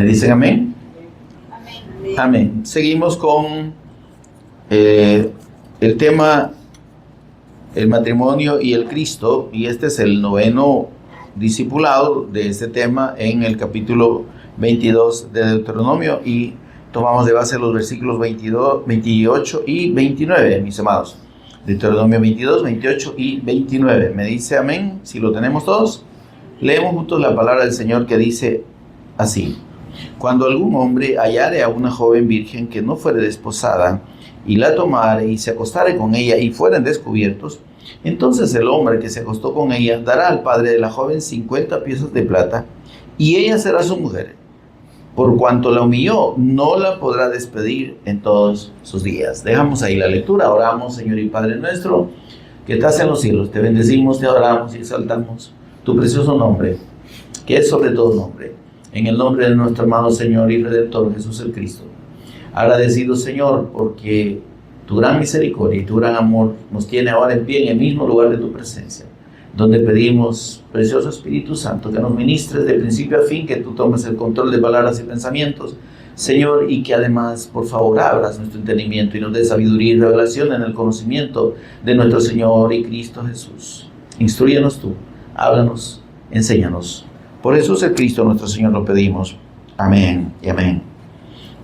¿Me dicen amén? Amén. Amén. Seguimos con el tema, el matrimonio y el Cristo, y este es el 9º discipulado de este tema en el capítulo 22 de Deuteronomio, y tomamos de base los versículos 22, 28 y 29, mis amados. Deuteronomio 22, 28 y 29. ¿Me dice amén? Si lo tenemos todos. Leemos juntos la palabra del Señor, que dice así: Cuando algún hombre hallare a una joven virgen que no fuere desposada, y la tomare y se acostare con ella y fueren descubiertos, entonces el hombre que se acostó con ella dará al padre de la joven 50 piezas de plata, y ella será su mujer. Por cuanto la humilló, no la podrá despedir en todos sus días. Dejamos ahí la lectura. Oramos. Señor y Padre nuestro, que estás en los cielos, te bendecimos, te adoramos y exaltamos tu precioso nombre, que es sobre todo nombre, en el nombre de nuestro amado Señor y Redentor Jesús el Cristo. Agradecido, Señor, porque tu gran misericordia y tu gran amor nos tiene ahora en pie en el mismo lugar de tu presencia, donde pedimos, precioso Espíritu Santo, que nos ministres de principio a fin, que tú tomes el control de palabras y pensamientos, Señor, y que además, por favor, abras nuestro entendimiento y nos des sabiduría y revelación en el conocimiento de nuestro Señor y Cristo Jesús. Instrúyenos tú, háblanos, enséñanos. Por Jesús el Cristo nuestro Señor lo pedimos. Amén y amén.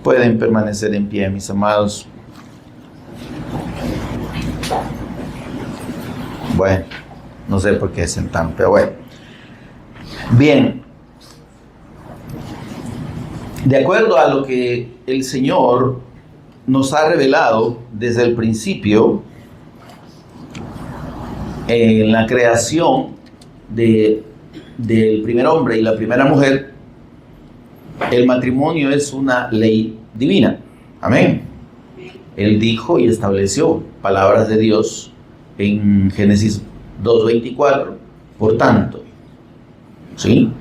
Pueden permanecer en pie, mis amados. Bueno, no sé por qué sentan, pero bueno. Bien. De acuerdo a lo que el Señor nos ha revelado desde el principio, en la creación del primer hombre y la primera mujer, el matrimonio es una ley divina. Amén. Él dijo y estableció, palabras de Dios en Génesis 2:24, por tanto, ¿sí?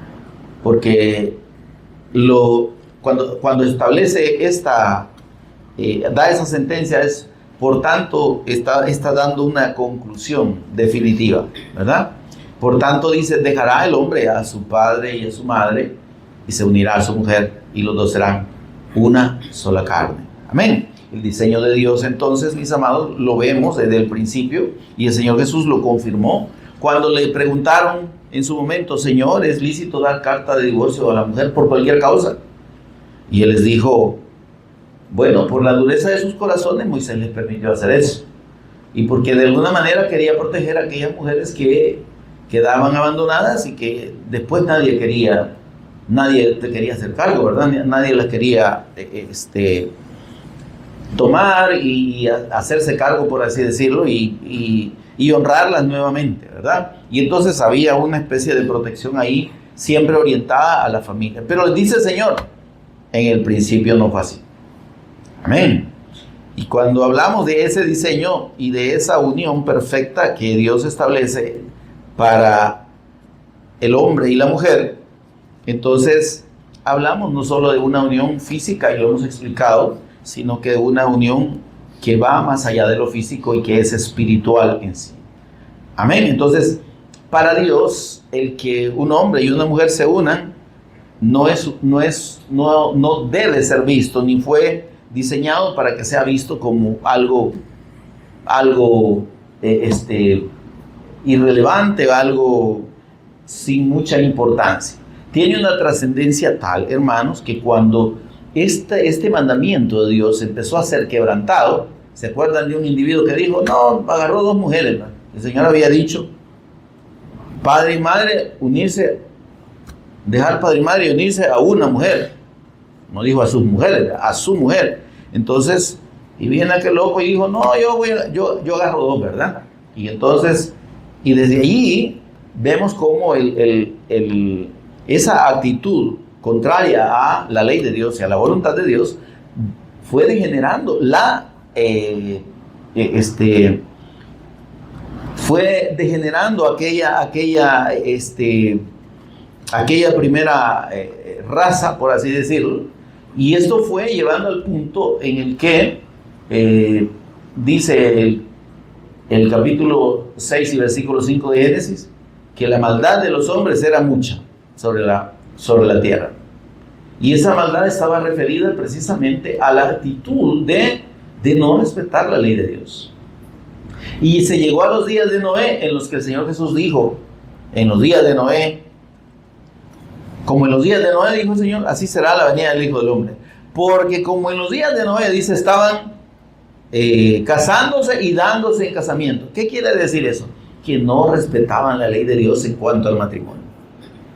Porque cuando establece da esa sentencia, es por tanto, está dando una conclusión definitiva, ¿verdad? Por tanto, dice, dejará el hombre a su padre y a su madre, y se unirá a su mujer, y los dos serán una sola carne. Amén. El diseño de Dios, entonces, mis amados, lo vemos desde el principio, y el Señor Jesús lo confirmó cuando le preguntaron en su momento: Señor, ¿es lícito dar carta de divorcio a la mujer por cualquier causa? Y Él les dijo: bueno, por la dureza de sus corazones Moisés les permitió hacer eso, y porque de alguna manera quería proteger a aquellas mujeres que quedaban abandonadas y que después nadie te quería hacer cargo, ¿verdad? Nadie las quería tomar y hacerse cargo, por así decirlo, y honrarlas nuevamente, ¿verdad? Y entonces había una especie de protección ahí, siempre orientada a la familia. Pero dice el Señor, en el principio no fue así. Amén. Y cuando hablamos de ese diseño y de esa unión perfecta que Dios establece para el hombre y la mujer, entonces hablamos no solo de una unión física, y lo hemos explicado, sino que de una unión que va más allá de lo físico y que es espiritual en sí. Amén. Entonces, para Dios, el que un hombre y una mujer se unan no debe ser visto, ni fue diseñado para que sea visto como algo irrelevante, algo sin mucha importancia. Tiene una trascendencia tal, hermanos, que cuando este mandamiento de Dios empezó a ser quebrantado, ¿se acuerdan de un individuo que dijo: no, agarró 2 mujeres, ¿no? El Señor había dicho: padre y madre dejar padre y madre y unirse a una mujer. No dijo a sus mujeres, a su mujer. Entonces, y viene aquel loco y dijo: no, yo agarro 2, ¿verdad? Y entonces, y desde allí vemos cómo esa actitud contraria a la ley de Dios y a la voluntad de Dios fue degenerando aquella primera raza, por así decirlo, y esto fue llevando al punto en el que dice el capítulo 6 y versículo 5 de Génesis, que la maldad de los hombres era mucha sobre la tierra. Y esa maldad estaba referida precisamente a la actitud de no respetar la ley de Dios. Y se llegó a los días de Noé, en los que el Señor Jesús dijo, en los días de Noé, como en los días de Noé, dijo el Señor, así será la venida del Hijo del Hombre. Porque como en los días de Noé, dice, estaban casándose y dándose en casamiento. ¿Qué quiere decir eso? Que no respetaban la ley de Dios en cuanto al matrimonio.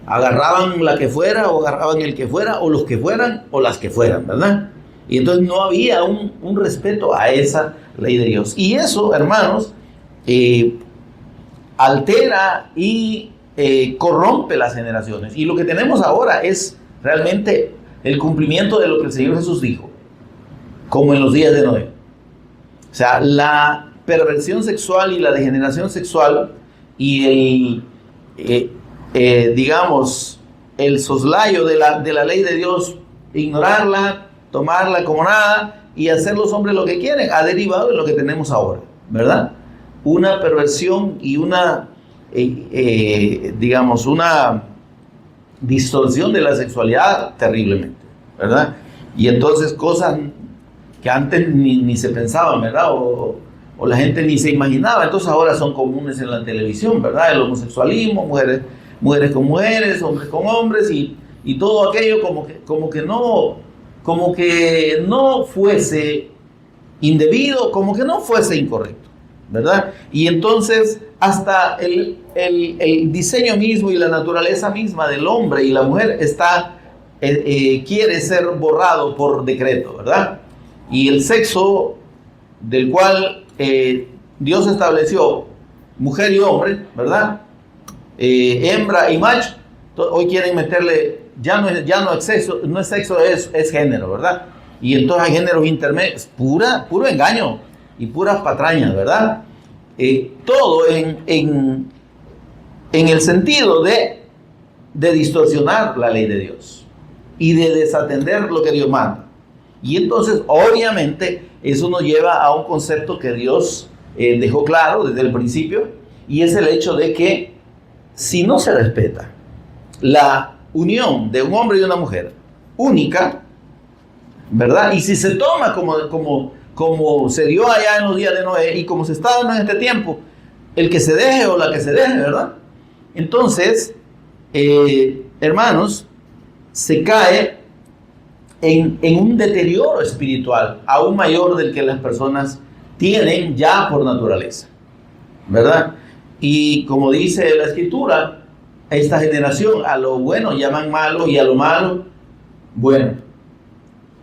Agarraban la que fuera, o agarraban el que fuera, o los que fueran, o las que fueran, ¿verdad? Y entonces no había un respeto a esa ley de Dios. Y eso, hermanos, altera y corrompe las generaciones. Y lo que tenemos ahora es realmente el cumplimiento de lo que el Señor Jesús dijo, como en los días de Noé. O sea, la perversión sexual y la degeneración sexual y digamos, el soslayo de la ley de Dios, ignorarla, tomarla como nada y hacer los hombres lo que quieren, ha derivado de lo que tenemos ahora, ¿verdad? Una perversión y una, digamos, una distorsión de la sexualidad terriblemente, ¿verdad? Y entonces cosas que antes ni se pensaban, ¿verdad? O la gente ni se imaginaba, entonces ahora son comunes en la televisión, ¿verdad? El homosexualismo, mujeres con mujeres, hombres con hombres y todo aquello como que no fuese indebido, como que no fuese incorrecto, ¿verdad? Y entonces hasta el diseño mismo y la naturaleza misma del hombre y la mujer quiere ser borrado por decreto, ¿verdad? Y el sexo del cual Dios estableció mujer y hombre, ¿verdad? Hembra y macho, hoy quieren meterle, ya no es sexo, es género, ¿verdad? Y entonces hay géneros intermedios, puro engaño y puras patrañas, ¿verdad? Todo en el sentido de distorsionar la ley de Dios y de desatender lo que Dios manda. Y entonces, obviamente, eso nos lleva a un concepto que Dios dejó claro desde el principio, y es el hecho de que si no se respeta la unión de un hombre y una mujer única, ¿verdad? Y si se toma como se dio allá en los días de Noé y como se está dando en este tiempo, el que se deje o la que se deje, ¿verdad? Entonces, hermanos, se cae en un deterioro espiritual aún mayor del que las personas tienen ya por naturaleza, ¿verdad? Y como dice la Escritura, esta generación a lo bueno llaman malo y a lo malo bueno.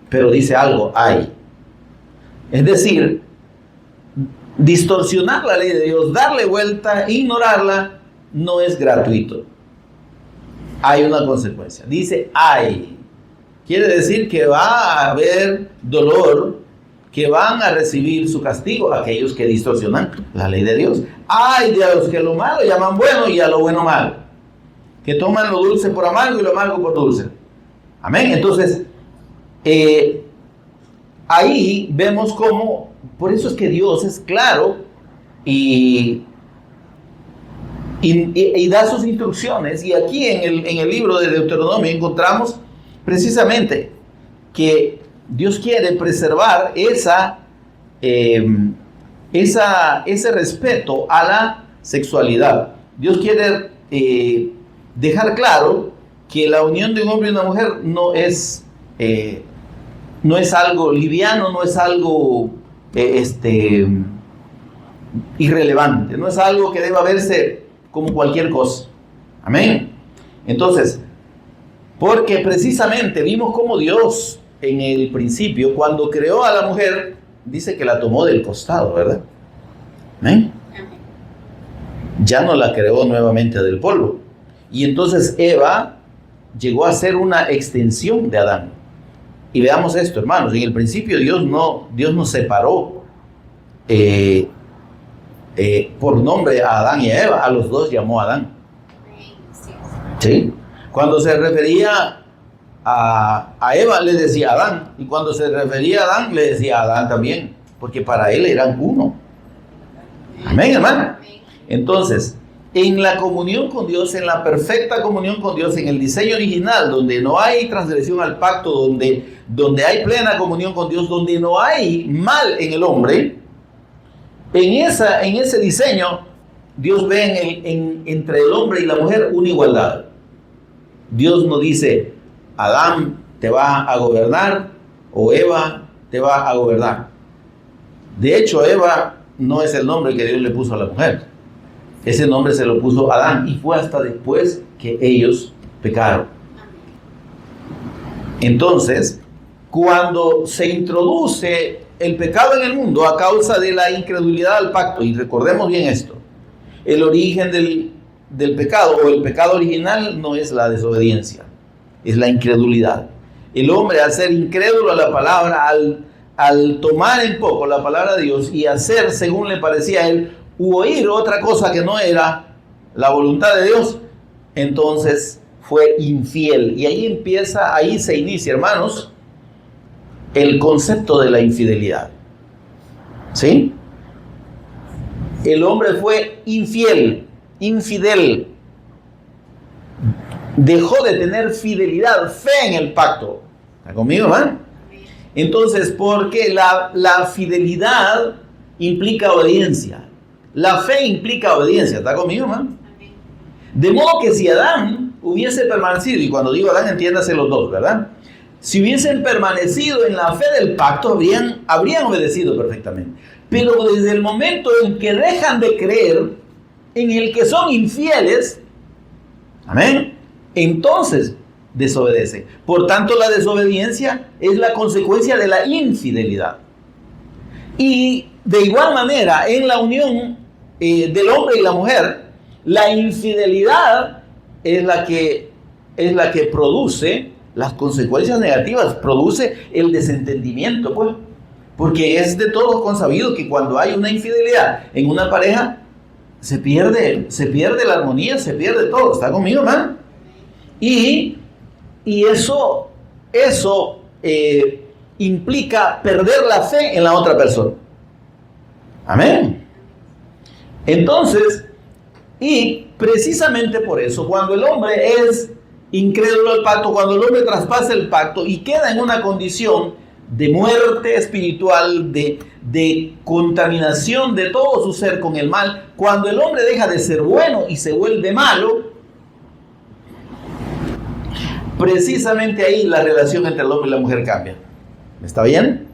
Pero dice algo, hay. Es decir, distorsionar la ley de Dios, darle vuelta, ignorarla, no es gratuito. Hay una consecuencia. Dice hay. Quiere decir que va a haber dolor, que van a recibir su castigo aquellos que distorsionan la ley de Dios. Hay de los que lo malo llaman bueno y a lo bueno malo, que toman lo dulce por amargo y lo amargo por dulce. Amén. Entonces, ahí vemos cómo, por eso es que Dios es claro y da sus instrucciones. Y aquí en el libro de Deuteronomio encontramos precisamente que Dios quiere preservar ese respeto a la sexualidad. Dios quiere dejar claro que la unión de un hombre y una mujer no es algo liviano, no es algo irrelevante, no es algo que deba verse como cualquier cosa. Amén. Entonces, porque precisamente vimos cómo Dios en el principio, cuando creó a la mujer, dice que la tomó del costado, ¿verdad? ¿Eh? Ya no la creó nuevamente del polvo. Y entonces Eva llegó a ser una extensión de Adán. Y veamos esto, hermanos. En el principio Dios no separó por nombre a Adán y a Eva. A los dos llamó Adán. ¿Sí? Cuando se refería a Eva le decía Adán, y cuando se refería a Adán le decía Adán también, porque para él eran uno. Amén, hermano. Entonces, en la comunión con Dios, en la perfecta comunión con Dios, en el diseño original, donde no hay transgresión al pacto, donde hay plena comunión con Dios, donde no hay mal en el hombre, en ese diseño, Dios ve entre el hombre y la mujer una igualdad. Dios no dice, Adán te va a gobernar o Eva te va a gobernar. De hecho, Eva no es el nombre que Dios le puso a la mujer. Ese nombre se lo puso Adán y fue hasta después que ellos pecaron. Entonces, cuando se introduce el pecado en el mundo a causa de la incredulidad al pacto, y recordemos bien esto, el origen del pecado o el pecado original no es la desobediencia, es la incredulidad. El hombre, al ser incrédulo a la palabra, al tomar en poco la palabra de Dios y hacer según le parecía a él, u oír otra cosa que no era la voluntad de Dios, entonces fue infiel. Y ahí se inicia, hermanos, el concepto de la infidelidad. ¿Sí? El hombre fue infidel. Dejó de tener fidelidad, fe en el pacto. ¿Está conmigo, hermano? Entonces, porque la fidelidad implica obediencia. La fe implica obediencia. ¿Está conmigo, hermano? De modo que si Adán hubiese permanecido, y cuando digo Adán, entiéndase los dos, ¿verdad? Si hubiesen permanecido en la fe del pacto, habrían obedecido perfectamente. Pero desde el momento en que dejan de creer, en el que son infieles, amén, entonces desobedecen. Por tanto, la desobediencia es la consecuencia de la infidelidad. Y de igual manera, en la unión del hombre y la mujer, la infidelidad es la que produce las consecuencias negativas, produce el desentendimiento, pues. Porque es de todos consabido que cuando hay una infidelidad en una pareja, se pierde la armonía, se pierde todo. ¿Está conmigo, hermano? Y eso implica perder la fe en la otra persona. Amén. Entonces, y precisamente por eso, cuando el hombre es incrédulo al pacto, cuando el hombre traspasa el pacto y queda en una condición de muerte espiritual, de contaminación de todo su ser con el mal, cuando el hombre deja de ser bueno y se vuelve malo, precisamente ahí la relación entre el hombre y la mujer cambia. ¿Está bien?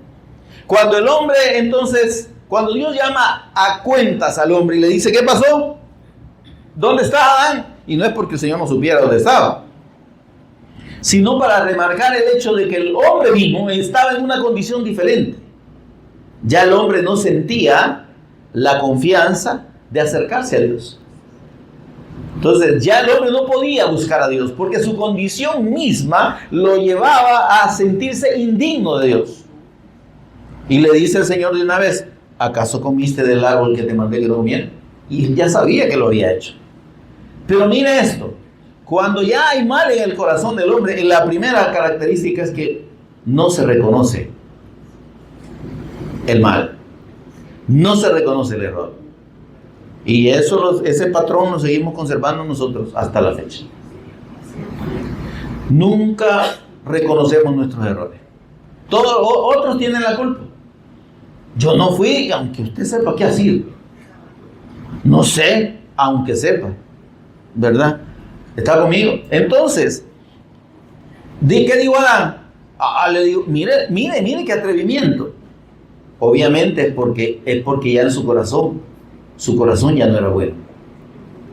Cuando el hombre, entonces, cuando Dios llama a cuentas al hombre y le dice, ¿qué pasó? ¿Dónde está Adán? Y no es porque el Señor no supiera dónde estaba, sino para remarcar el hecho de que el hombre mismo estaba en una condición diferente. Ya el hombre no sentía la confianza de acercarse a Dios. Entonces ya el hombre no podía buscar a Dios porque su condición misma lo llevaba a sentirse indigno de Dios. Y le dice el Señor de una vez, ¿acaso comiste del árbol que te mandé que no comieras? Y él ya sabía que lo había hecho. Pero mire esto, cuando ya hay mal en el corazón del hombre, la primera característica es que no se reconoce el mal, no se reconoce el error. Y ese patrón lo seguimos conservando nosotros hasta la fecha. Nunca reconocemos nuestros errores. Todos otros tienen la culpa. Yo no fui, aunque usted sepa qué ha sido. No sé, aunque sepa. ¿Verdad? ¿Está conmigo? Entonces, ¿qué digo Adán? Le digo, mire qué atrevimiento. Obviamente es porque ya en su corazón ya no era bueno.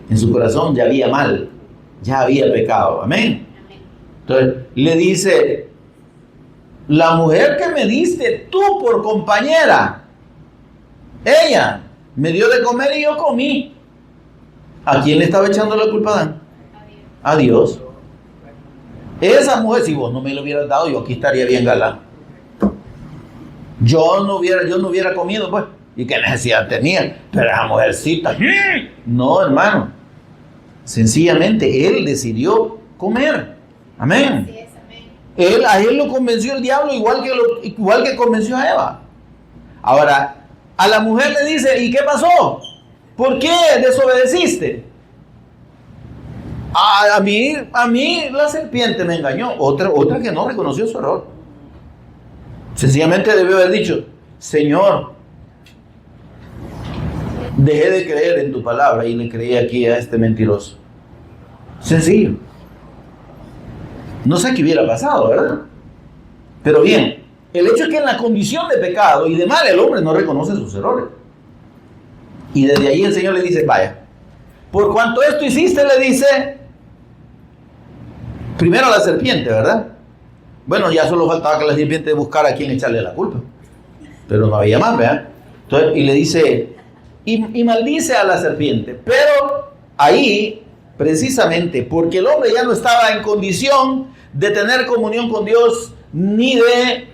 En su corazón ya había mal, ya había pecado. Amén. Entonces le dice, la mujer que me diste tú por compañera, ella me dio de comer y yo comí. ¿A quién le estaba echando la culpa, Adán? A Dios. Esa mujer, si vos no me lo hubieras dado, yo aquí estaría bien galán. Yo no hubiera comido, pues. ¿Y qué necesidad tenía? Pero esa mujercita. No, hermano. Sencillamente, él decidió comer. Amén. A él lo convenció el diablo igual que convenció a Eva. Ahora, a la mujer le dice, ¿y qué pasó? ¿Por qué desobedeciste? A mí la serpiente me engañó. Otra que no reconoció su error. Sencillamente debió haber dicho: Señor, dejé de creer en tu palabra y le creí aquí a este mentiroso. Sencillo. No sé qué hubiera pasado, ¿verdad? Pero bien, el hecho es que en la condición de pecado y de mal el hombre no reconoce sus errores. Y desde ahí el Señor le dice: vaya, por cuanto esto hiciste, le dice primero a la serpiente, ¿verdad? Bueno, ya solo faltaba que la serpiente buscara a quien echarle la culpa, pero no había más, ¿verdad? Entonces, y le dice, y maldice a la serpiente. Pero ahí, precisamente, porque el hombre ya no estaba en condición de tener comunión con Dios, ni de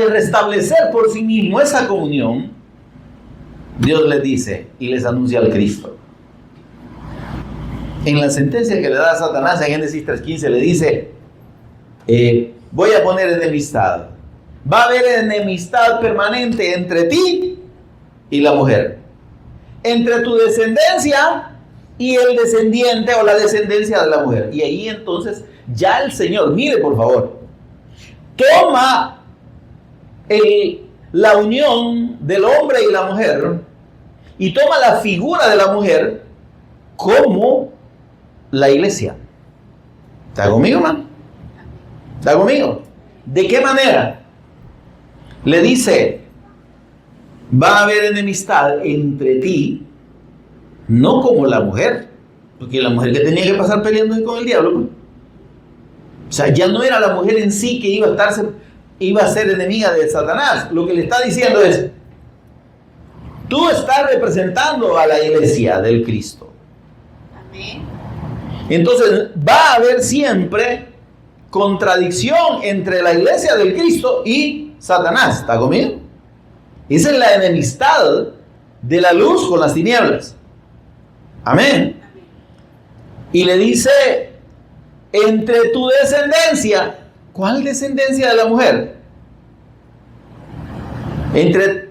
restablecer por sí mismo esa comunión, Dios les dice y les anuncia al Cristo. En la sentencia que le da a Satanás en Génesis 3:15 le dice: voy a poner enemistad. Va a haber enemistad permanente entre ti y la mujer, entre tu descendencia y el descendiente o la descendencia de la mujer. Y ahí entonces ya el Señor, mire por favor, toma la unión del hombre y la mujer y toma la figura de la mujer como la iglesia. ¿Está conmigo, man? ¿Está conmigo? ¿De qué manera? Le dice: va a haber enemistad entre ti, no como la mujer, porque la mujer que tenía que pasar peleando con el diablo, pues. O sea, ya no era la mujer en sí que iba a ser enemiga de Satanás. Lo que le está diciendo es: tú estás representando a la iglesia del Cristo. Amén. Entonces va a haber siempre contradicción entre la iglesia del Cristo y Satanás. ¿Está conmigo? Esa es la enemistad de la luz con las tinieblas. Amén. Y le dice: entre tu descendencia. ¿Cuál descendencia de la mujer? Entre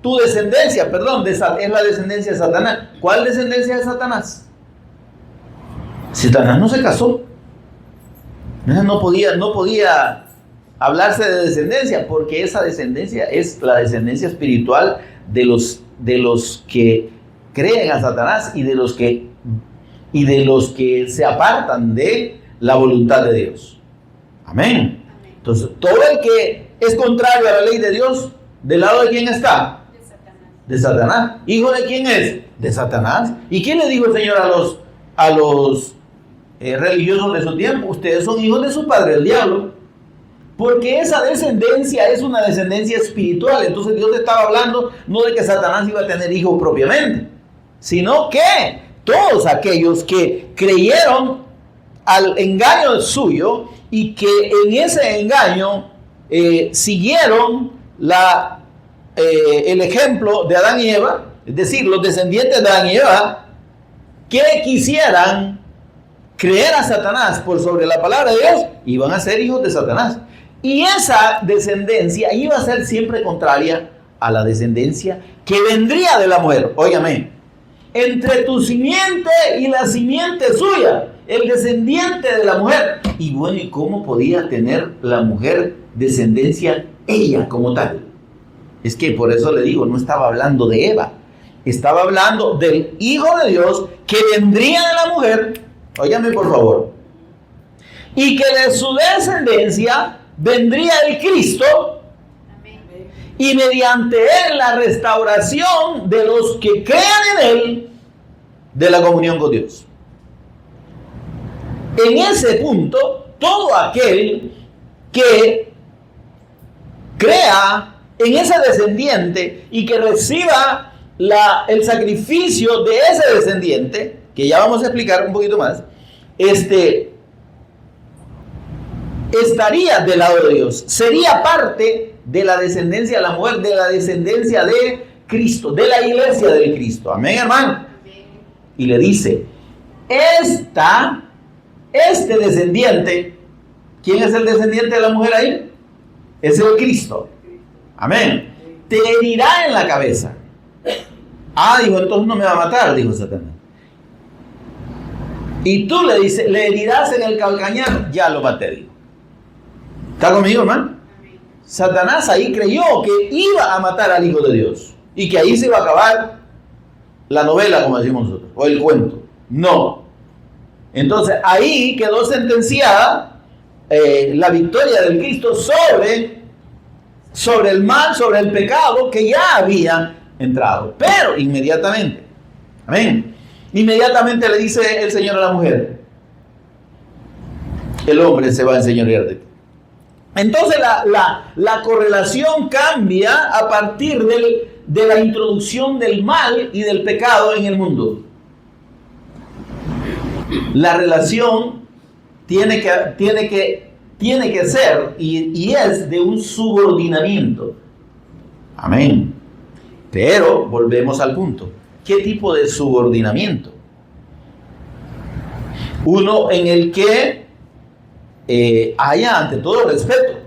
tu descendencia, perdón, es la descendencia de Satanás. ¿Cuál descendencia de Satanás? Satanás no se casó. No podía hablarse de descendencia, porque esa descendencia es la descendencia espiritual de los que creen a Satanás y de los que se apartan de la voluntad de Dios. Amén. Entonces, todo el que es contrario a la ley de Dios, ¿del lado de quién está? De Satanás. De Satanás. ¿Hijo de quién es? De Satanás. ¿Y quién le dijo el Señor a los religiosos de su tiempo? Ustedes son hijos de su padre, el diablo. Porque esa descendencia es una descendencia espiritual. Entonces Dios estaba hablando no de que Satanás iba a tener hijos propiamente, sino que todos aquellos que creyeron al engaño suyo y que en ese engaño siguieron el ejemplo de Adán y Eva, es decir, los descendientes de Adán y Eva, que quisieran creer a Satanás por sobre la palabra de Dios, iban a ser hijos de Satanás. Y esa descendencia iba a ser siempre contraria a la descendencia que vendría de la mujer. Óigame, entre tu simiente y la simiente suya, el descendiente de la mujer. Y bueno, ¿y cómo podía tener la mujer descendencia ella como tal? Es que por eso le digo, no estaba hablando de Eva, estaba hablando del Hijo de Dios que vendría de la mujer. Óigame por favor. Y que de su descendencia vendría el Cristo. Amén. Y mediante él la restauración de los que crean en él de la comunión con Dios. En ese punto, todo aquel que crea en ese descendiente y que reciba el sacrificio de ese descendiente, que ya vamos a explicar un poquito más, estaría del lado de Dios, sería parte de la descendencia de la mujer, de la descendencia de Cristo, de la iglesia del Cristo. Amén, hermano. Y le dice: este descendiente, ¿quién es el descendiente de la mujer ahí? Es el Cristo. Amén. Te herirá en la cabeza. Dijo, entonces no me va a matar, dijo Satanás. Y tú le dices, le herirás en el calcañar, ya lo maté, digo. ¿Está conmigo, hermano? Satanás ahí creyó que iba a matar al Hijo de Dios y que ahí se iba a acabar la novela, como decimos nosotros, o el cuento. No. Entonces ahí quedó sentenciada la victoria del Cristo sobre el mal, sobre el pecado que ya había entrado. Pero inmediatamente, amén, inmediatamente le dice el Señor a la mujer: el hombre se va a enseñorear de ti. Entonces la correlación cambia a partir de la introducción del mal y del pecado en el mundo. La relación tiene que ser y es de un subordinamiento. Amén. Pero volvemos al punto. ¿Qué tipo de subordinamiento? Uno en el que haya ante todo respeto.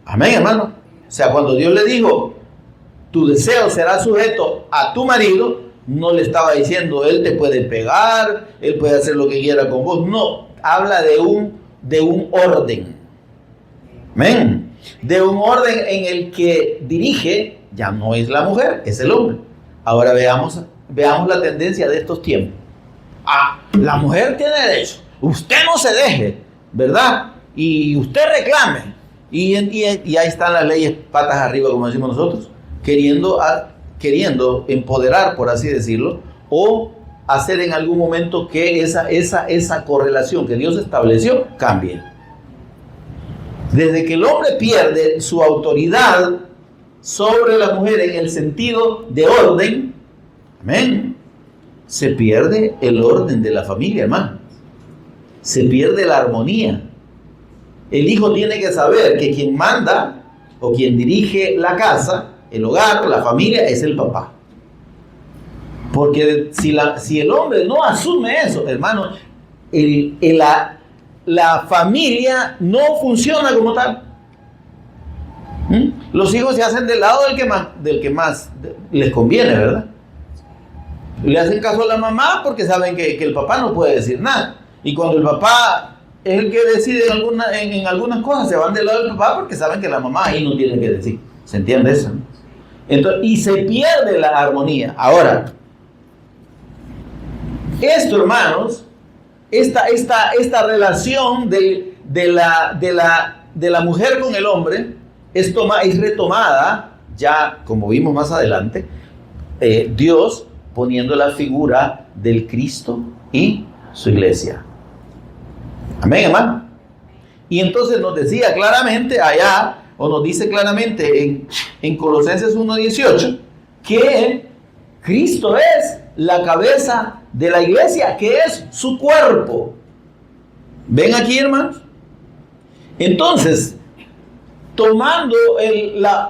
Amén, hermano. O sea, cuando Dios le dijo, tu deseo será sujeto a tu marido, no le estaba diciendo, él te puede pegar, él puede hacer lo que quiera con vos. No, habla de un orden. Amén. De un orden en el que dirige, ya no es la mujer, es el hombre. Ahora veamos la tendencia de estos tiempos. La mujer tiene derecho. Usted no se deje, ¿verdad? Y usted reclame. Y ahí están las leyes patas arriba, como decimos nosotros, queriendo empoderar, por así decirlo, o hacer en algún momento que esa correlación que Dios estableció cambie. Desde que el hombre pierde su autoridad sobre la mujer en el sentido de orden, amén, se pierde el orden de la familia, hermano. Se pierde la armonía. El hijo tiene que saber que quien manda o quien dirige la casa, el hogar, la familia, es el papá. Porque si el hombre no asume eso, hermano, la familia no funciona como tal. Los hijos se hacen del lado del que más les conviene, ¿verdad? Le hacen caso a la mamá porque saben que el papá no puede decir nada. Y cuando el papá es el que decide en algunas cosas, se van del lado del papá porque saben que la mamá ahí no tiene que decir. ¿Se entiende eso? Entonces, y se pierde la armonía. Ahora, esto, hermanos, esta relación de la mujer con el hombre es retomada, ya como vimos más adelante, Dios poniendo la figura del Cristo y su iglesia. Amén, hermano. Y entonces nos decía claramente allá, o nos dice claramente en Colosenses 1:18, que Cristo es la cabeza de la iglesia, que es su cuerpo. ¿Ven aquí, hermanos? Entonces, tomando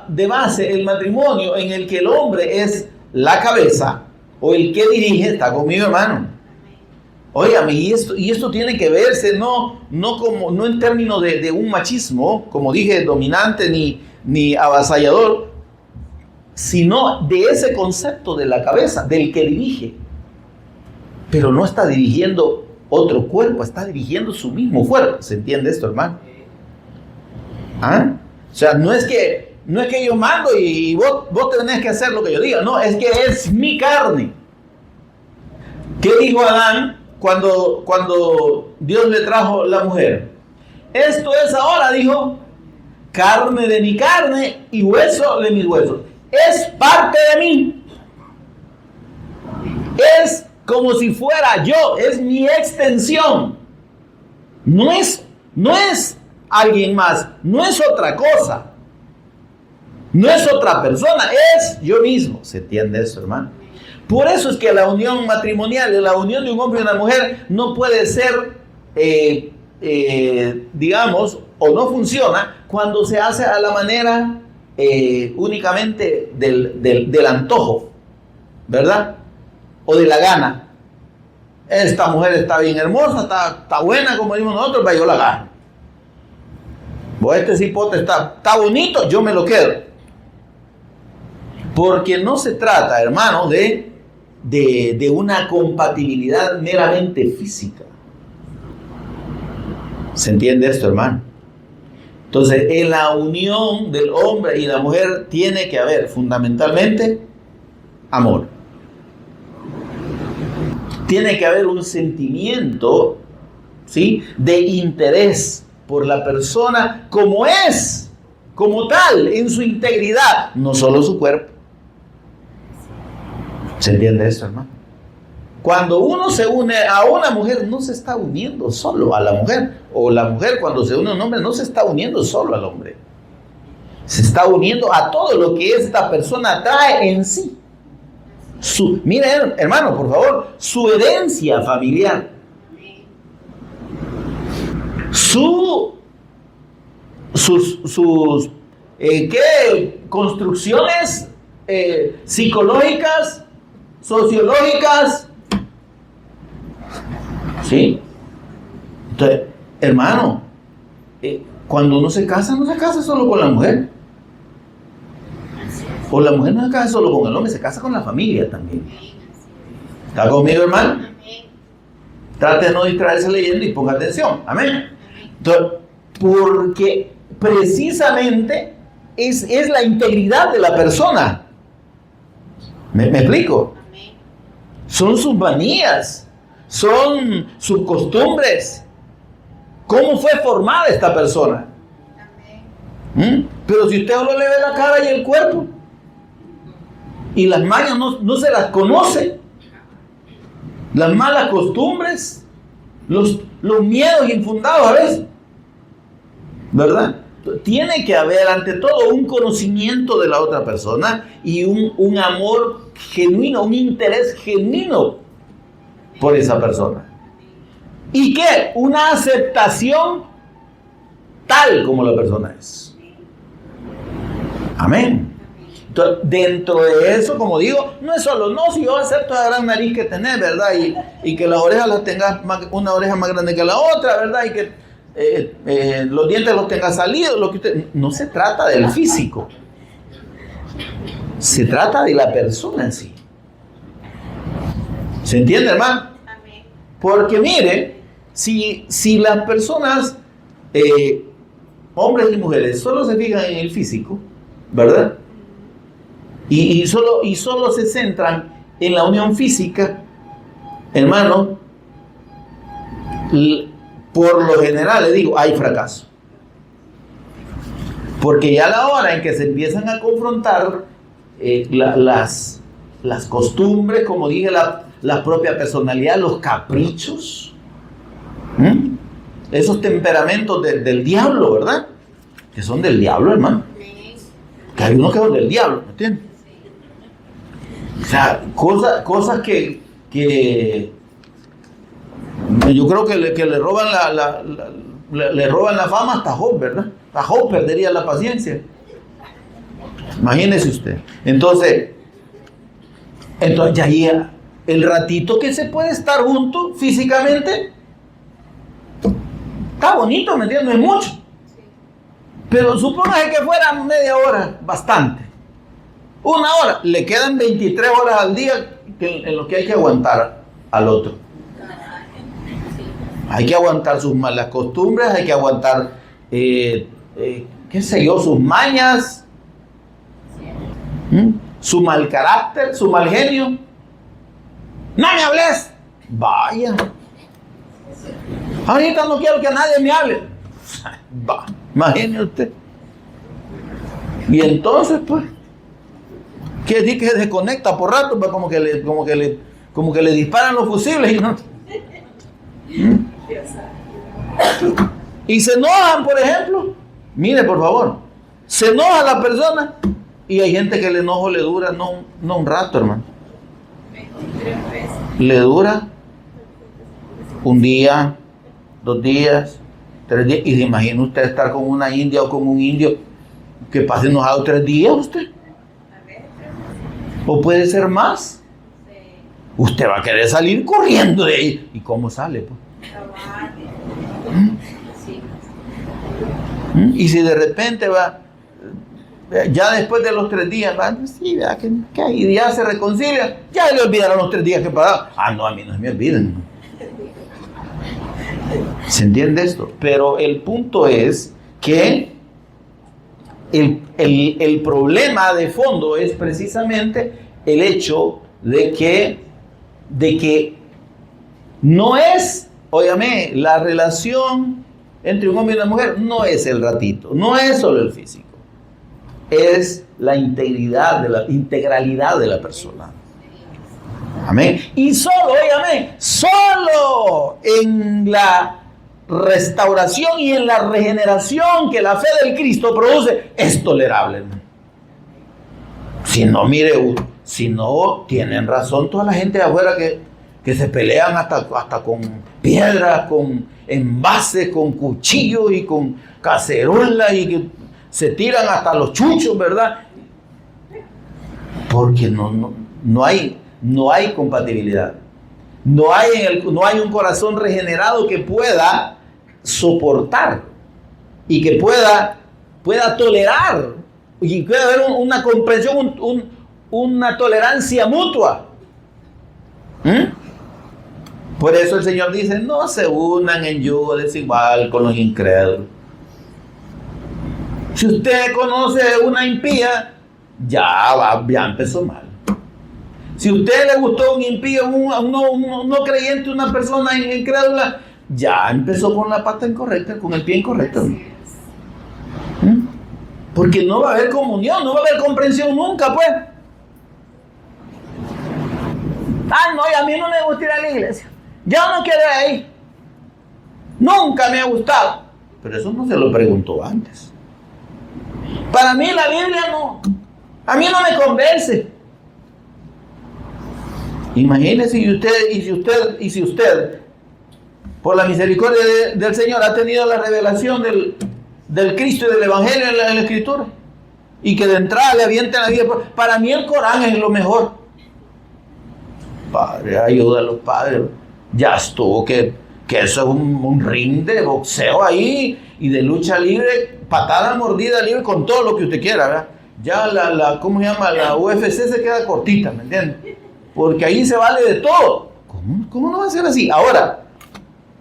de base el matrimonio en el que el hombre es la cabeza o el que dirige, está conmigo, hermano. Óigame, y esto tiene que verse no en términos de un machismo, como dije, dominante ni avasallador, sino de ese concepto de la cabeza, del que dirige. Pero no está dirigiendo otro cuerpo, está dirigiendo su mismo cuerpo. ¿Se entiende esto, hermano? O sea, no es que yo mando y vos tenés que hacer lo que yo diga. No, es que es mi carne. ¿Qué dijo Adán cuando Dios le trajo la mujer? Esto es ahora, dijo, carne de mi carne y hueso de mis huesos. Es parte de mí. Es como si fuera yo, es mi extensión. No es alguien más, no es otra cosa, no es otra persona, es yo mismo. ¿Se entiende eso, hermano? Por eso es que la unión matrimonial, la unión de un hombre y una mujer, no puede ser, digamos, o no funciona cuando se hace a la manera únicamente del antojo, ¿verdad? O de la gana. Esta mujer está bien hermosa, está buena, como decimos nosotros, yo la gano. Este cipote está bonito, yo me lo quedo. Porque no se trata, hermano, de de una compatibilidad meramente física. ¿Se entiende esto, hermano? Entonces, en la unión del hombre y la mujer tiene que haber fundamentalmente amor. Tiene que haber un sentimiento, ¿sí?, de interés por la persona como es, como tal, en su integridad, no solo su cuerpo. ¿Se entiende esto, hermano? Cuando uno se une a una mujer, no se está uniendo solo a la mujer. O la mujer, cuando se une a un hombre, no se está uniendo solo al hombre. Se está uniendo a todo lo que esta persona trae en sí. Mire, hermano, por favor, su herencia familiar. Sus ¿qué? Construcciones psicológicas, sociológicas. ¿Sí? Entonces, hermano, cuando uno se casa, no se casa solo con la mujer. O la mujer no se casa solo con el hombre, se casa con la familia también. ¿Está conmigo, hermano? Trate de no distraerse leyendo y ponga atención. Amén. Entonces, porque precisamente es la integridad de la persona. ¿Me explico? Son sus manías, son sus costumbres. ¿Cómo fue formada esta persona? Pero si usted solo le ve la cara y el cuerpo, y las mañas no se las conoce, las malas costumbres, los miedos infundados a veces, ¿verdad? Tiene que haber ante todo un conocimiento de la otra persona y un amor genuino, un interés genuino por esa persona. ¿Y qué? Una aceptación tal como la persona es. Amén. Entonces, dentro de eso, como digo, no es solo, no, si yo acepto la gran nariz que tenés, ¿verdad? Y que las orejas las tengas, una oreja más grande que la otra, ¿verdad? Y que los dientes los tengas salidos, lo que usted... No se trata del físico. Se trata de la persona en sí. ¿Se entiende, hermano? Porque mire, si las personas, hombres y mujeres, solo se fijan en el físico, ¿verdad? Y solo se centran en la unión física, hermano, por lo general, le digo, hay fracaso. Porque ya a la hora en que se empiezan a confrontar las costumbres, como dije, la propia personalidad, los caprichos, esos temperamentos del diablo, ¿verdad? Que son del diablo, hermano. Que hay unos que son del diablo, ¿me entiendes? O sea, cosas que yo creo que le roban le roban la fama hasta Job, ¿verdad? Hasta Job perdería la paciencia. Imagínese usted. Entonces ya el ratito que se puede estar juntos físicamente está bonito, ¿me entiendes? No es mucho. Pero supóngase que fuera media hora, bastante. Una hora, le quedan 23 horas al día en lo que hay que aguantar al otro. Hay que aguantar sus malas costumbres, hay que aguantar, qué sé yo, sus mañas, su mal carácter, su mal genio. ¡No me hables! Vaya. Ahorita no quiero que nadie me hable. Va, imagine usted. Y entonces, pues, ¿qué decir que se desconecta por rato? Pues como que le disparan los fusibles y no. Y se enojan, por ejemplo. Mire, por favor, se enoja la persona y hay gente que el enojo le dura no un rato, hermano. Le dura un día, 2 días, 3 días. Y se imagina usted estar con una india o con un indio que pase enojado 3 días usted. O puede ser más. Usted va a querer salir corriendo de ahí. ¿Y cómo sale, pues? Y si de repente ya después de los 3 días, sí, vea que ahí ya se reconcilia, ya le olvidaron los 3 días que pagaron. No, a mí no se me olviden. ¿Se entiende esto? Pero el punto es que el problema de fondo es precisamente el hecho de que no es, óigame, la relación entre un hombre y una mujer no es el ratito, no es solo el físico, es la integralidad de la persona. Amén. Y solo, óigame, solo en la restauración y en la regeneración que la fe del Cristo produce es tolerable. Si no, mire, si no, tienen razón toda la gente de afuera que se pelean hasta con piedras, con envases, con cuchillos y con cacerolas y que se tiran hasta los chuchos, ¿verdad? Porque no hay compatibilidad. No hay un corazón regenerado que pueda soportar y que pueda tolerar y pueda haber una comprensión, una tolerancia mutua. Por eso el Señor dice: no se unan en yugo desigual con los incrédulos. Si usted conoce una impía, ya empezó mal. Si a usted le gustó un impío, un no creyente, una persona incrédula, ya empezó con la pata incorrecta, con el pie incorrecto. Porque no va a haber comunión, no va a haber comprensión nunca, pues. No, y a mí no me gusta ir a la iglesia. Yo no quiero ir ahí. Nunca me ha gustado. Pero eso no se lo preguntó antes. Para mí la Biblia no. A mí no me convence. Imagínese si usted, por la misericordia del Señor, ha tenido la revelación del Cristo y del Evangelio en la Escritura, y que de entrada le avienten la vida. Para mí el Corán es lo mejor. Padre, ayuda a los padres. Ya estuvo, que eso es un ring de boxeo ahí, y de lucha libre, patada, mordida libre, con todo lo que usted quiera, ¿verdad? Ya ¿cómo se llama? La UFC se queda cortita, ¿me entiende? Porque ahí se vale de todo. ¿Cómo no va a ser así? Ahora,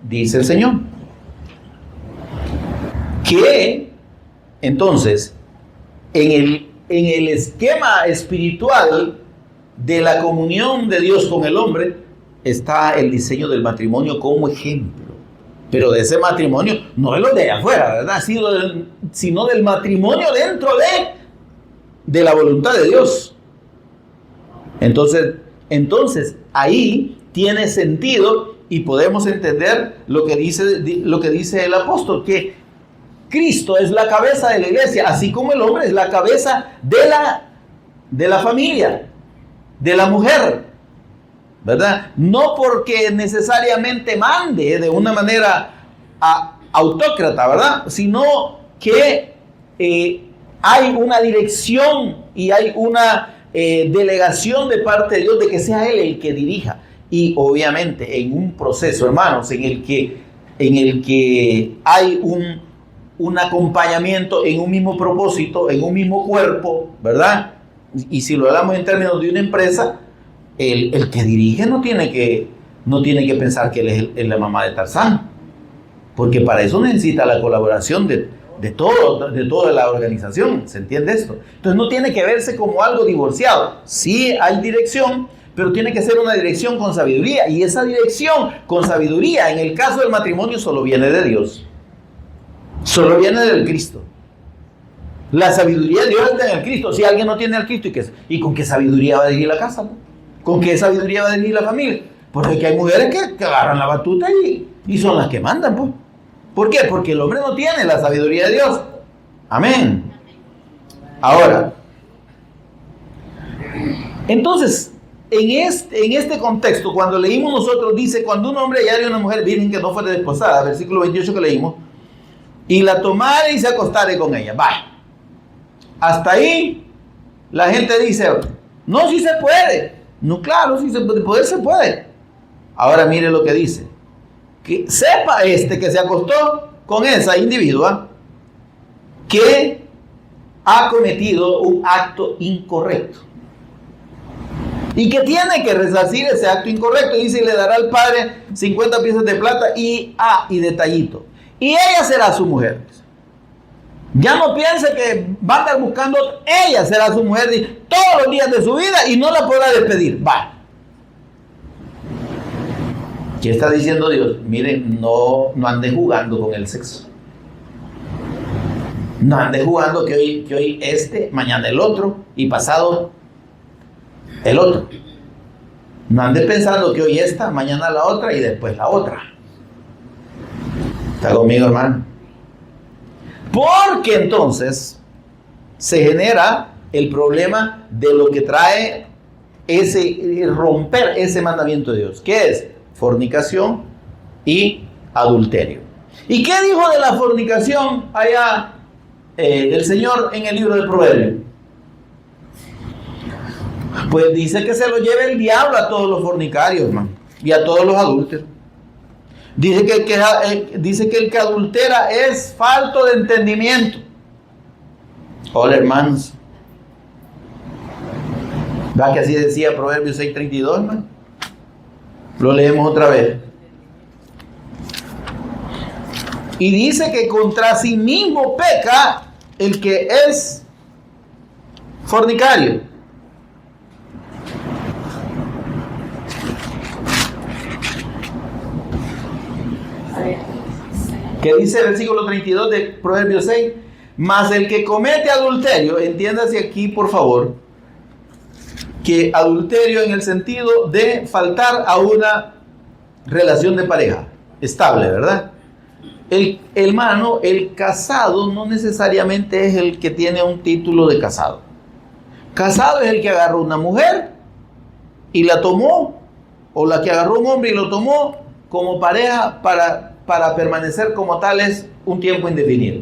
dice el Señor que entonces en el esquema espiritual de la comunión de Dios con el hombre está el diseño del matrimonio como ejemplo. Pero de ese matrimonio, no de los de allá afuera, ¿verdad? Sino del matrimonio dentro de la voluntad de Dios. Entonces, ahí tiene sentido y podemos entender lo que dice el apóstol, que Cristo es la cabeza de la iglesia, así como el hombre es la cabeza de la familia, de la mujer, ¿verdad? No porque necesariamente mande de una manera autócrata, ¿verdad? Sino que hay una dirección y hay una delegación de parte de Dios de que sea Él el que dirija. Y obviamente en un proceso, hermanos, en el que hay un acompañamiento en un mismo propósito, en un mismo cuerpo, ¿verdad? Y si lo hablamos en términos de una empresa, el que dirige no tiene que pensar que él es la mamá de Tarzán, porque para eso necesita la colaboración de toda la organización. ¿Se entiende esto? Entonces no tiene que verse como algo divorciado. Sí hay dirección, pero tiene que ser una dirección con sabiduría, y esa dirección con sabiduría en el caso del matrimonio solo viene de Dios, solo viene del Cristo. La sabiduría de Dios está en el Cristo. Si alguien no tiene al Cristo, ¿y con qué sabiduría va a dirigir la casa? ¿Con qué sabiduría va a dirigir la familia? Porque hay mujeres que agarran la batuta y son las que mandan, pues. ¿Por qué? Porque el hombre no tiene la sabiduría de Dios. Amén. Ahora, entonces, en este contexto, cuando leímos nosotros, dice: cuando un hombre hallare una mujer virgen que no fuere desposada, versículo 28 que leímos, y la tomare y se acostare con ella. Vaya. Hasta ahí, la gente dice: no, sí se puede. No, claro, sí se puede. Ahora mire lo que dice: que sepa que se acostó con esa individua, que ha cometido un acto incorrecto y que tiene que resarcir ese acto incorrecto. Dice, y le dará al padre 50 piezas de plata y detallito, y ella será su mujer. Ya no piense que va a andar buscando, ella será su mujer todos los días de su vida y no la podrá despedir. Va. ¿Qué está diciendo Dios? Miren, no ande jugando con el sexo. No ande jugando que hoy este, mañana el otro y pasado el otro. No ande pensando que hoy esta, mañana la otra y después la otra. ¿Está conmigo, hermano? Porque entonces se genera el problema de lo que trae romper ese mandamiento de Dios, que es fornicación y adulterio. ¿Y qué dijo de la fornicación allá el Señor en el libro del Proverbio? Pues dice que se lo lleve el diablo a todos los fornicarios, hermano, y a todos los adúlteros. Dice que el que adultera es falto de entendimiento. Hola, hermanos. ¿Va que así decía Proverbios 6:32, hermano? Lo leemos otra vez. Y dice que contra sí mismo peca el que es fornicario. Que dice el versículo 32 de Proverbios 6, mas el que comete adulterio, entiéndase aquí por favor, que adulterio en el sentido de faltar a una relación de pareja estable, ¿verdad? Hermano, el casado no necesariamente es el que tiene un título de casado. Casado es el que agarró una mujer y la tomó, o la que agarró un hombre y lo tomó como pareja para permanecer como tales un tiempo indefinido.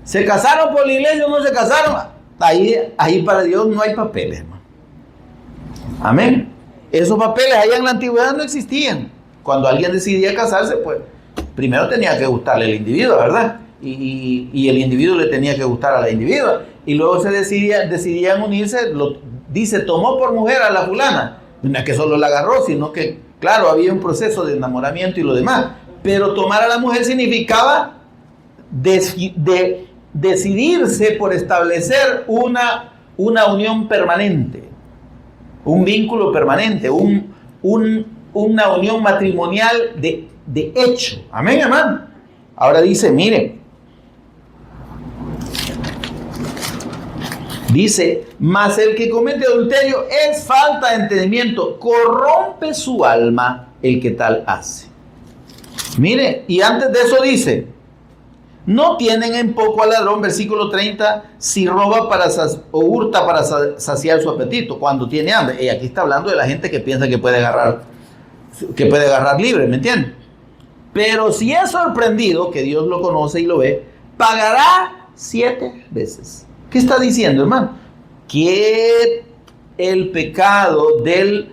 ¿Se casaron por la iglesia o no se casaron? Ahí para Dios no hay papeles, hermano. Amén. Esos papeles allá en la antigüedad no existían. Cuando alguien decidía casarse, pues primero tenía que gustarle el individuo, ¿verdad? Y el individuo le tenía que gustar a la individua. Y luego decidían unirse. Dice, tomó por mujer a la fulana. No es que solo la agarró, sino que, claro, había un proceso de enamoramiento y lo demás. Pero tomar a la mujer significaba decidirse por establecer una unión permanente, un vínculo permanente, una unión matrimonial de hecho. Amén, hermano. Ahora dice, mire, dice, mas el que comete adulterio es falta de entendimiento, corrompe su alma el que tal hace. Mire, y antes de eso dice, no tienen en poco al ladrón, versículo 30, si roba o hurta para saciar su apetito, cuando tiene hambre. Y aquí está hablando de la gente que piensa que puede agarrar libre, ¿me entienden? Pero si es sorprendido, que Dios lo conoce y lo ve, pagará 7 veces. ¿Qué está diciendo, hermano? Que el pecado del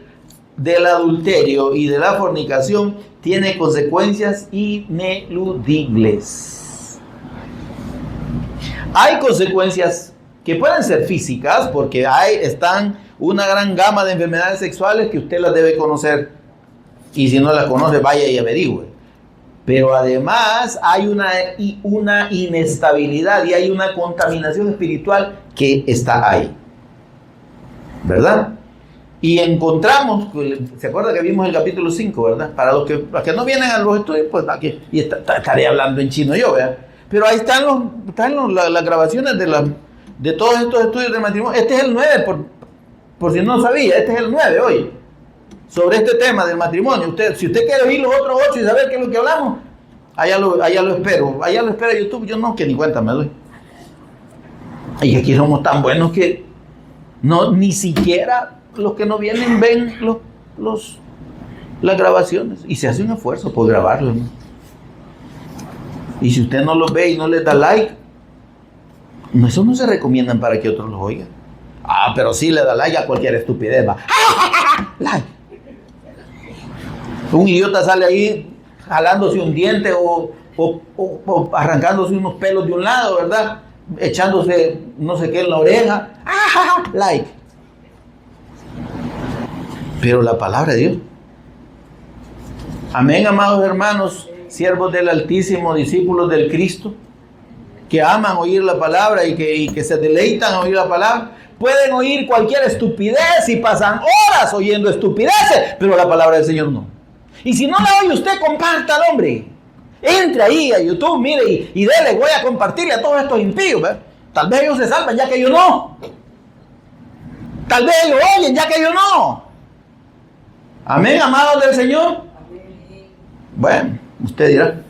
adulterio y de la fornicación tiene consecuencias ineludibles. Hay consecuencias que pueden ser físicas, porque están una gran gama de enfermedades sexuales que usted las debe conocer, y si no las conoce, vaya y averigüe. Pero además hay una inestabilidad y hay una contaminación espiritual que está ahí, ¿verdad? Y encontramos, ¿se acuerda que vimos el capítulo 5, verdad? Para los que no vienen a los estudios, pues aquí y estaré hablando en chino yo, ¿verdad? Pero ahí están las grabaciones de todos estos estudios de matrimonio. Este es el 9, por si no sabía, este es el 9 hoy, sobre este tema del matrimonio. Si usted quiere oír los otros 8 y saber qué es lo que hablamos, allá lo espero. Allá lo espera YouTube, yo no, que ni cuenta me doy. Y aquí somos tan buenos que ni siquiera los que no vienen ven las grabaciones, y se hace un esfuerzo por grabarlos, ¿no? Y si usted no los ve y no les da like, eso no se recomiendan para que otros los oigan. Pero sí le da like a cualquier estupidez, va. Like. Un idiota sale ahí jalándose un diente o arrancándose unos pelos de un lado, ¿verdad? echándose no sé qué en la oreja. Like. Pero la palabra de Dios. Amén, amados hermanos, siervos del Altísimo, discípulos del Cristo, que aman oír la palabra y que se deleitan a oír la palabra. Pueden oír cualquier estupidez y pasan horas oyendo estupideces, pero la palabra del Señor no. Y si no la oye usted, compártala, hombre. Entre ahí a YouTube, mire, y dele, voy a compartirle a todos estos impíos, ¿verdad? Tal vez ellos se salvan, ya que yo no. Tal vez ellos oyen, ya que yo no. Amén, amados del Señor. Bueno, usted dirá.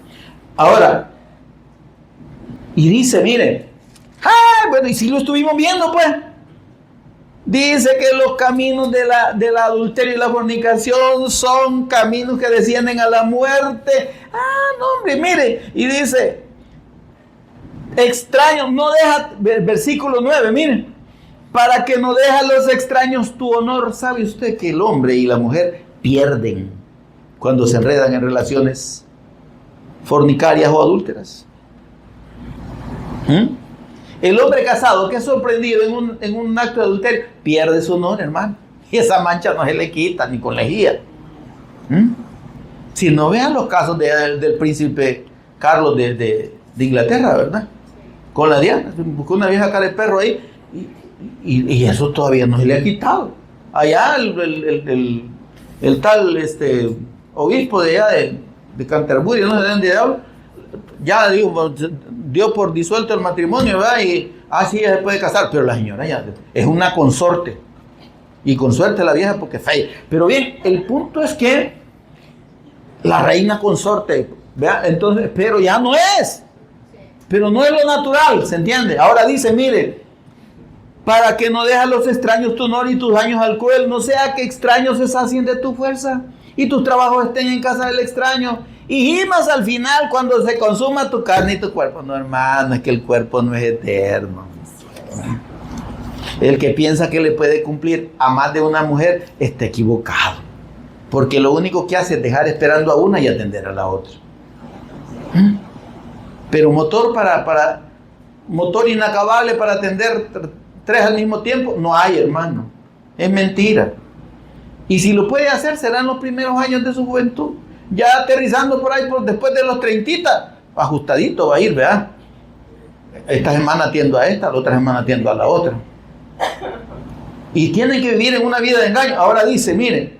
Ahora, y dice, mire, bueno, y si lo estuvimos viendo, pues. Dice que los caminos del adulterio y la fornicación son caminos que descienden a la muerte. No, hombre, mire. Y dice, extraños, no deja, versículo 9, mire. Para que no deja a los extraños tu honor. ¿Sabe usted que el hombre y la mujer pierden cuando se enredan en relaciones fornicarias o adúlteras? El hombre casado que es sorprendido en un acto de adulterio pierde su honor, hermano. Y esa mancha no se le quita ni con lejía. Si no vean los casos del príncipe Carlos de Inglaterra, ¿verdad? Con la Diana, buscó una vieja cara de perro ahí y eso todavía no se le ha quitado. Allá el tal obispo de allá de Canterbury, no sé de dónde habla, ya digo, dio por disuelto el matrimonio, ¿verdad? Y así ya se puede casar, pero la señora ya es una consorte. Y con suerte la vieja porque fea. Pero bien, el punto es que la reina consorte, ¿verdad? Entonces, pero ya no es. Pero no es lo natural, ¿se entiende? Ahora dice, mire, para que no dejes a los extraños tu honor y tus daños al cruel, no sea que extraños se sacien de tu fuerza y tus trabajos estén en casa del extraño. Y gimas al final cuando se consuma tu carne y tu cuerpo. No, hermano, es que el cuerpo no es eterno. El que piensa que le puede cumplir a más de una mujer está equivocado. Porque lo único que hace es dejar esperando a una y atender a la otra. Pero motor motor inacabable para atender 3 al mismo tiempo, no hay, hermano. Es mentira. Y si lo puede hacer, serán los primeros años de su juventud. Ya aterrizando por ahí, después de los 30, ajustadito va a ir, ¿verdad? Esta semana atiendo a esta, la otra semana atiendo a la otra. Y tienen que vivir en una vida de engaño. Ahora dice, miren,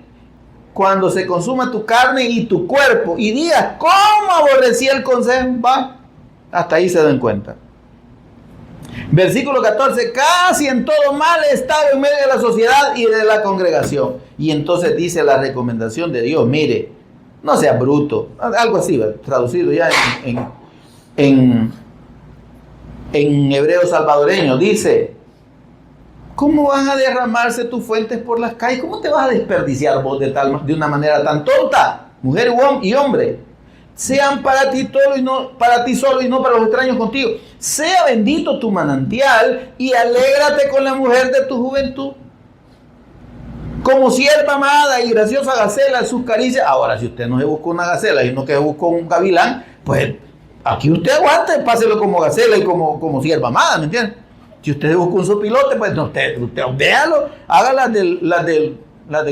cuando se consuma tu carne y tu cuerpo, y digas, ¿cómo aborrecí el consejo? Va, hasta ahí se dan cuenta. Versículo 14, casi en todo mal estado en medio de la sociedad y de la congregación. Y entonces dice la recomendación de Dios, mire, no sea bruto, algo así, traducido ya en hebreo salvadoreño, dice, ¿cómo van a derramarse tus fuentes por las calles? ¿Cómo te vas a desperdiciar vos de una manera tan tonta, mujer y hombre? Sean para ti solo y no para los extraños contigo. Sea bendito tu manantial y alégrate con la mujer de tu juventud. Como sierva amada y graciosa gacela, sus caricias. Ahora, si usted no se buscó una gacela, sino que se buscó un gavilán, pues aquí usted aguante, páselo como gacela y como sierva amada, ¿me entiende? Si usted busca un sopilote, pues usted véalo, haga las de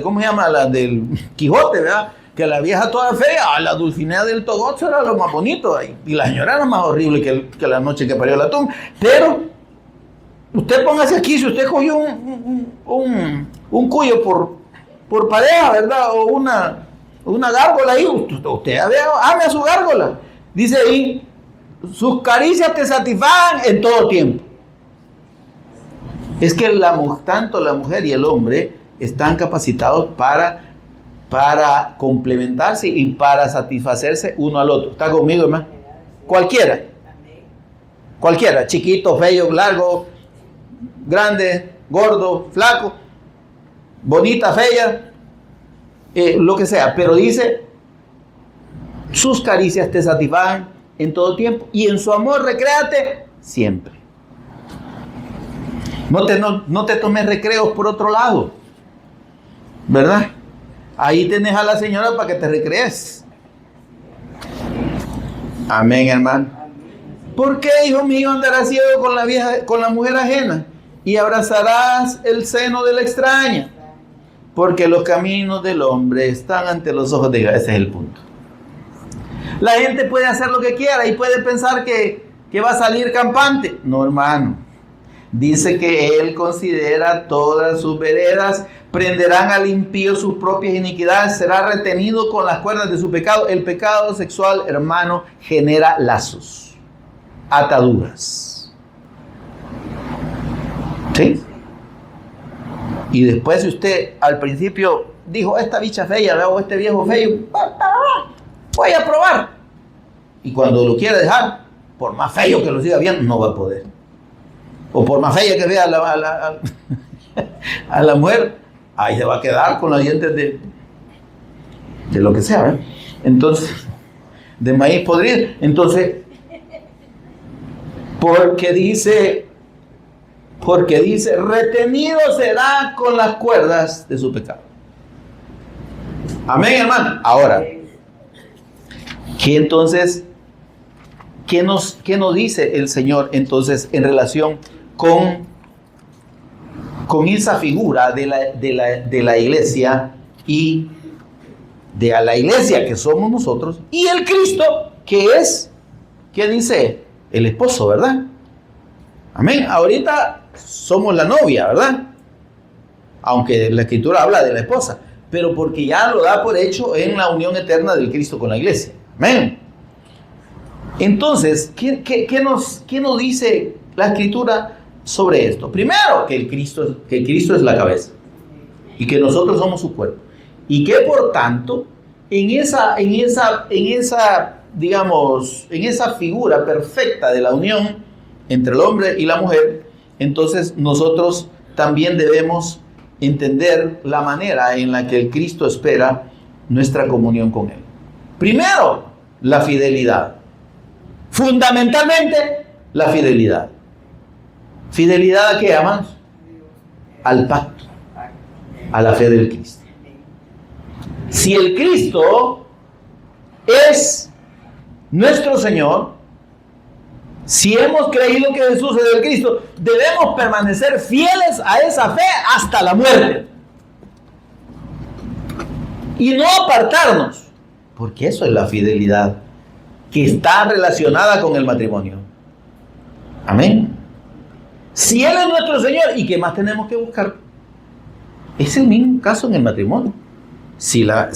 ¿cómo se llama? Las del Quijote, ¿verdad? Que la vieja toda fea, la Dulcinea del Togozo era lo más bonito ahí. Y la señora era más horrible que la noche que parió la tumba. Pero usted póngase aquí, si usted cogió un cuyo por pareja, ¿verdad? O una gárgola ahí, usted ame a su gárgola. Dice ahí, sus caricias te satisfagan en todo tiempo. Es que tanto la mujer y el hombre están capacitados para complementarse y para satisfacerse uno al otro. ¿Está conmigo, hermano? Cualquiera, chiquito, feo, largo, grande, gordo, flaco, bonita, fea, lo que sea. Pero dice, sus caricias te satisfagan en todo tiempo y en su amor recréate siempre. No te tomes recreos por otro lado, ¿verdad? Ahí tenés a la señora para que te recrees. Amén, hermano. ¿Por qué, hijo mío, andarás ciego con la mujer ajena y abrazarás el seno de la extraña? Porque los caminos del hombre están ante los ojos de Dios. Ese es el punto. La gente puede hacer lo que quiera y puede pensar que va a salir campante. No, hermano. Dice que Él considera todas sus veredas, prenderán al impío sus propias iniquidades, será retenido con las cuerdas de su pecado. El pecado sexual, hermano, genera lazos, ataduras. ¿Sí? Y después, si usted al principio dijo, esta bicha fea, o este viejo feo, voy a probar. Y cuando lo quiere dejar, por más feo que lo siga viendo, no va a poder. O por más fea que vea a la mujer, ahí se va a quedar con los dientes de lo que sea, ¿verdad? Entonces, de maíz podrido. Entonces, porque dice, retenido será con las cuerdas de su pecado. Amén, hermano. Ahora, ¿qué nos dice el Señor entonces en relación con esa figura de la iglesia y de a la iglesia que somos nosotros y el Cristo que es, ¿qué dice? El esposo, ¿verdad? Amén. Ahorita somos la novia, ¿verdad? Aunque la Escritura habla de la esposa, pero porque ya lo da por hecho en la unión eterna del Cristo con la iglesia. Amén. Entonces, ¿qué nos dice la Escritura sobre esto? Primero, que el Cristo es la cabeza y que nosotros somos su cuerpo. Y que por tanto, en esa figura perfecta de la unión entre el hombre y la mujer, entonces nosotros también debemos entender la manera en la que el Cristo espera nuestra comunión con Él. Primero, la fidelidad. Fundamentalmente, la fidelidad. ¿Fidelidad a qué, amados? Al pacto, a la fe del Cristo. Si el Cristo es nuestro Señor, si hemos creído que Jesús es el Cristo, debemos permanecer fieles a esa fe hasta la muerte. Y no apartarnos, porque eso es la fidelidad que está relacionada con el matrimonio. Amén. Si Él es nuestro Señor, ¿y qué más tenemos que buscar? Es el mismo caso en el matrimonio. Si la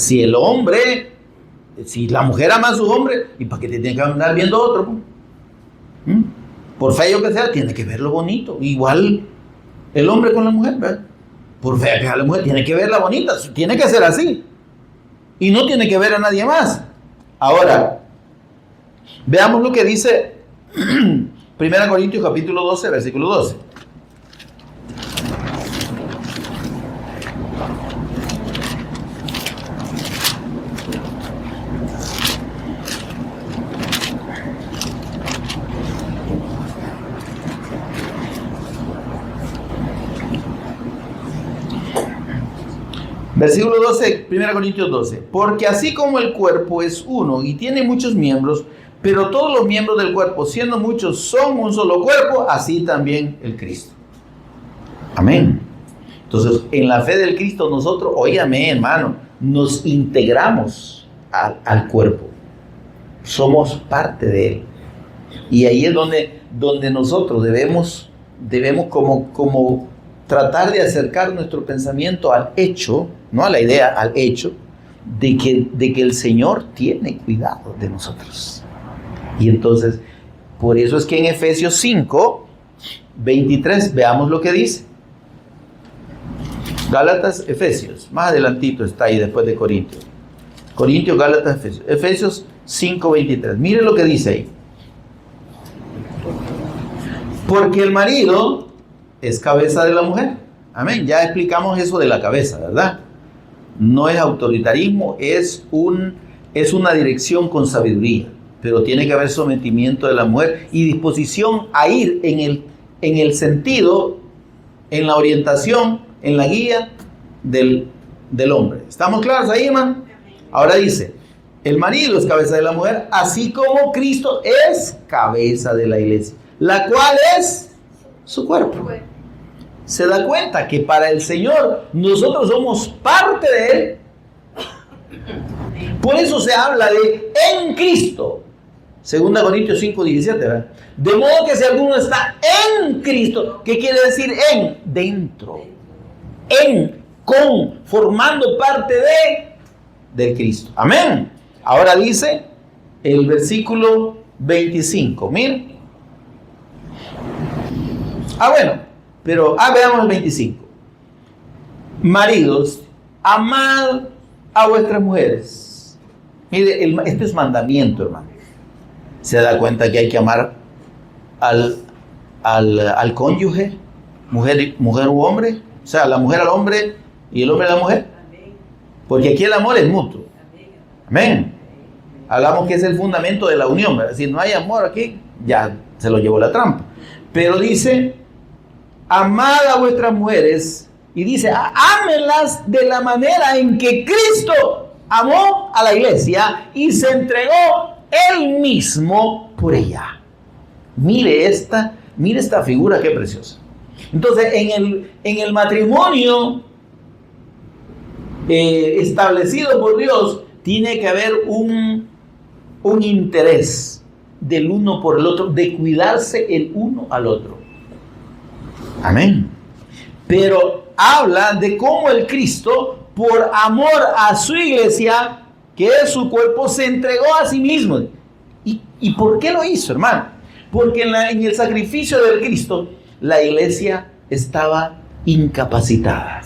mujer ama a su hombre, ¿y para qué te tiene que andar viendo otro? Por feo que sea, tiene que ver lo bonito. Igual el hombre con la mujer, ¿verdad? Por fea que sea la mujer, tiene que verla bonita. Tiene que ser así. Y no tiene que ver a nadie más. Ahora, veamos lo que dice 1 Corintios capítulo 12, versículo 12. Versículo 12, 1 Corintios 12. Porque así como el cuerpo es uno y tiene muchos miembros, pero todos los miembros del cuerpo, siendo muchos, son un solo cuerpo, así también el Cristo. Amén. Entonces, en la fe del Cristo nosotros, óigame, hermano, nos integramos al cuerpo. Somos parte de él. Y ahí es donde nosotros debemos como tratar de acercar nuestro pensamiento al hecho, no a la idea, al hecho de que el Señor tiene cuidado de nosotros. Y entonces, por eso es que en Efesios 5, 23, veamos lo que dice. Gálatas, Efesios, más adelantito está ahí después de Corintios. Corintios, Gálatas, Efesios. Efesios 5, 23. Mire lo que dice ahí. Porque el marido es cabeza de la mujer. Amén. Ya explicamos eso de la cabeza, ¿verdad? No es autoritarismo, es una dirección con sabiduría. Pero tiene que haber sometimiento de la mujer y disposición a ir en el sentido, en la orientación, en la guía del hombre. ¿Estamos claros ahí, hermano? Ahora dice, El marido es cabeza de la mujer, así como Cristo es cabeza de la iglesia, la cual es su cuerpo. Se da cuenta que para el Señor nosotros somos parte de Él. Por eso se habla de en Cristo. 2 Corintios 5:17, ¿verdad? De modo que si alguno está en Cristo, ¿qué quiere decir en? Dentro. En, con, formando parte de Cristo. Amén. Ahora dice el versículo 25. Miren. Veamos el 25. Maridos, amad a vuestras mujeres. Mire, este es mandamiento, hermano. Se da cuenta que hay que amar al cónyuge, mujer u hombre, o sea, la mujer al hombre y el hombre a la mujer. Porque aquí el amor es mutuo. Amén. Hablamos que es el fundamento de la unión, ¿verdad? Si no hay amor aquí, ya se lo llevó la trampa. Pero dice, amad a vuestras mujeres, y dice, ámenlas de la manera en que Cristo amó a la iglesia y se entregó Él mismo por ella. Mire esta figura, qué preciosa. Entonces, en el matrimonio establecido por Dios, tiene que haber un interés del uno por el otro, de cuidarse el uno al otro. Amén. Pero habla de cómo el Cristo, por amor a su iglesia, que es su cuerpo, se entregó a sí mismo. ¿Y por qué lo hizo, hermano? Porque en el sacrificio del Cristo, la iglesia estaba incapacitada.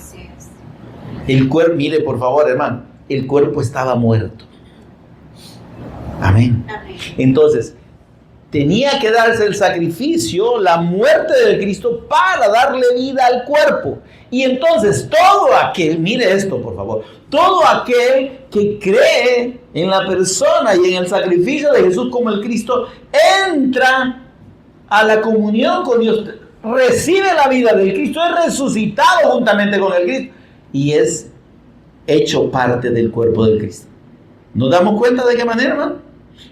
El cuerpo, mire por favor, hermano, el cuerpo estaba muerto. Amén. Entonces, tenía que darse el sacrificio, la muerte del Cristo, para darle vida al cuerpo. Y entonces todo aquel, mire esto por favor, todo aquel que cree en la persona y en el sacrificio de Jesús como el Cristo, entra a la comunión con Dios, recibe la vida del Cristo, es resucitado juntamente con el Cristo y es hecho parte del cuerpo del Cristo. ¿Nos damos cuenta de qué manera, hermano?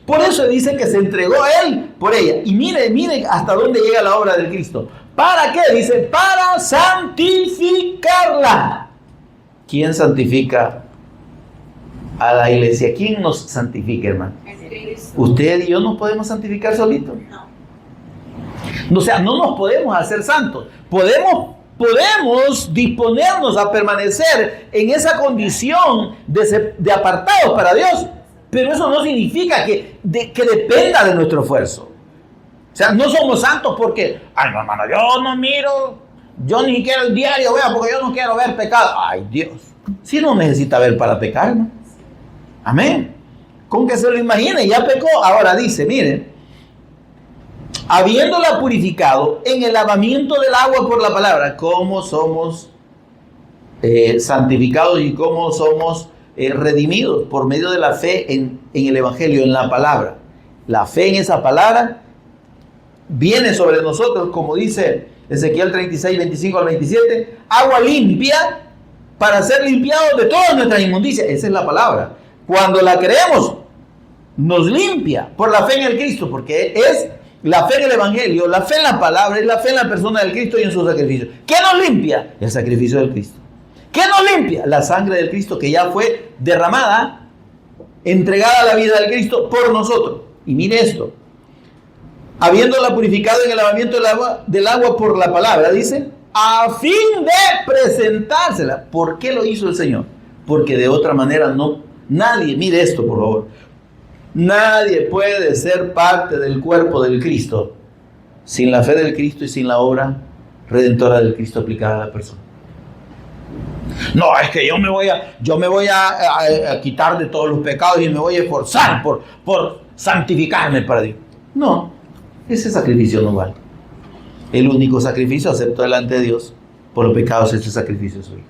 Por eso dice que se entregó a Él por ella. Y mire hasta dónde llega la obra del Cristo. ¿Para qué? Dice, para santificarla. ¿Quién santifica a la iglesia? ¿Quién nos santifica, hermano? Usted y yo no podemos santificar solitos. O sea, no nos podemos hacer santos. Podemos disponernos a permanecer en esa condición de apartados para Dios. Pero eso no significa que dependa de nuestro esfuerzo. O sea, no somos santos porque, ay, no, hermano, yo ni quiero el diario, vea, porque yo no quiero ver pecado. Ay, Dios, si no necesita ver para pecar, ¿no? Amén. Con que se lo imagine, ya pecó. Ahora dice, miren, habiéndola purificado en el lavamiento del agua por la palabra, ¿cómo somos santificados y cómo somos redimidos? Por medio de la fe en el Evangelio, en la palabra. La fe en esa palabra viene sobre nosotros, como dice Ezequiel 36, 25 al 27, agua limpia para ser limpiados de todas nuestras inmundicias. Esa es la palabra. Cuando la creemos, nos limpia por la fe en el Cristo, porque es la fe en el Evangelio, la fe en la palabra, es la fe en la persona del Cristo y en su sacrificio. ¿Qué nos limpia? El sacrificio del Cristo. ¿Qué nos limpia? La sangre del Cristo, que ya fue derramada, entregada a la vida del Cristo por nosotros. Y mire esto, habiéndola purificado en el lavamiento del agua por la palabra, dice, a fin de presentársela. ¿Por qué lo hizo el Señor? Porque de otra manera nadie, mire esto por favor, nadie puede ser parte del cuerpo del Cristo sin la fe del Cristo y sin la obra redentora del Cristo aplicada a la persona. No, es que yo me voy a quitar de todos los pecados y me voy a esforzar por santificarme para Dios. No, ese sacrificio no vale. El único sacrificio acepto delante de Dios por los pecados es este sacrificio suyo.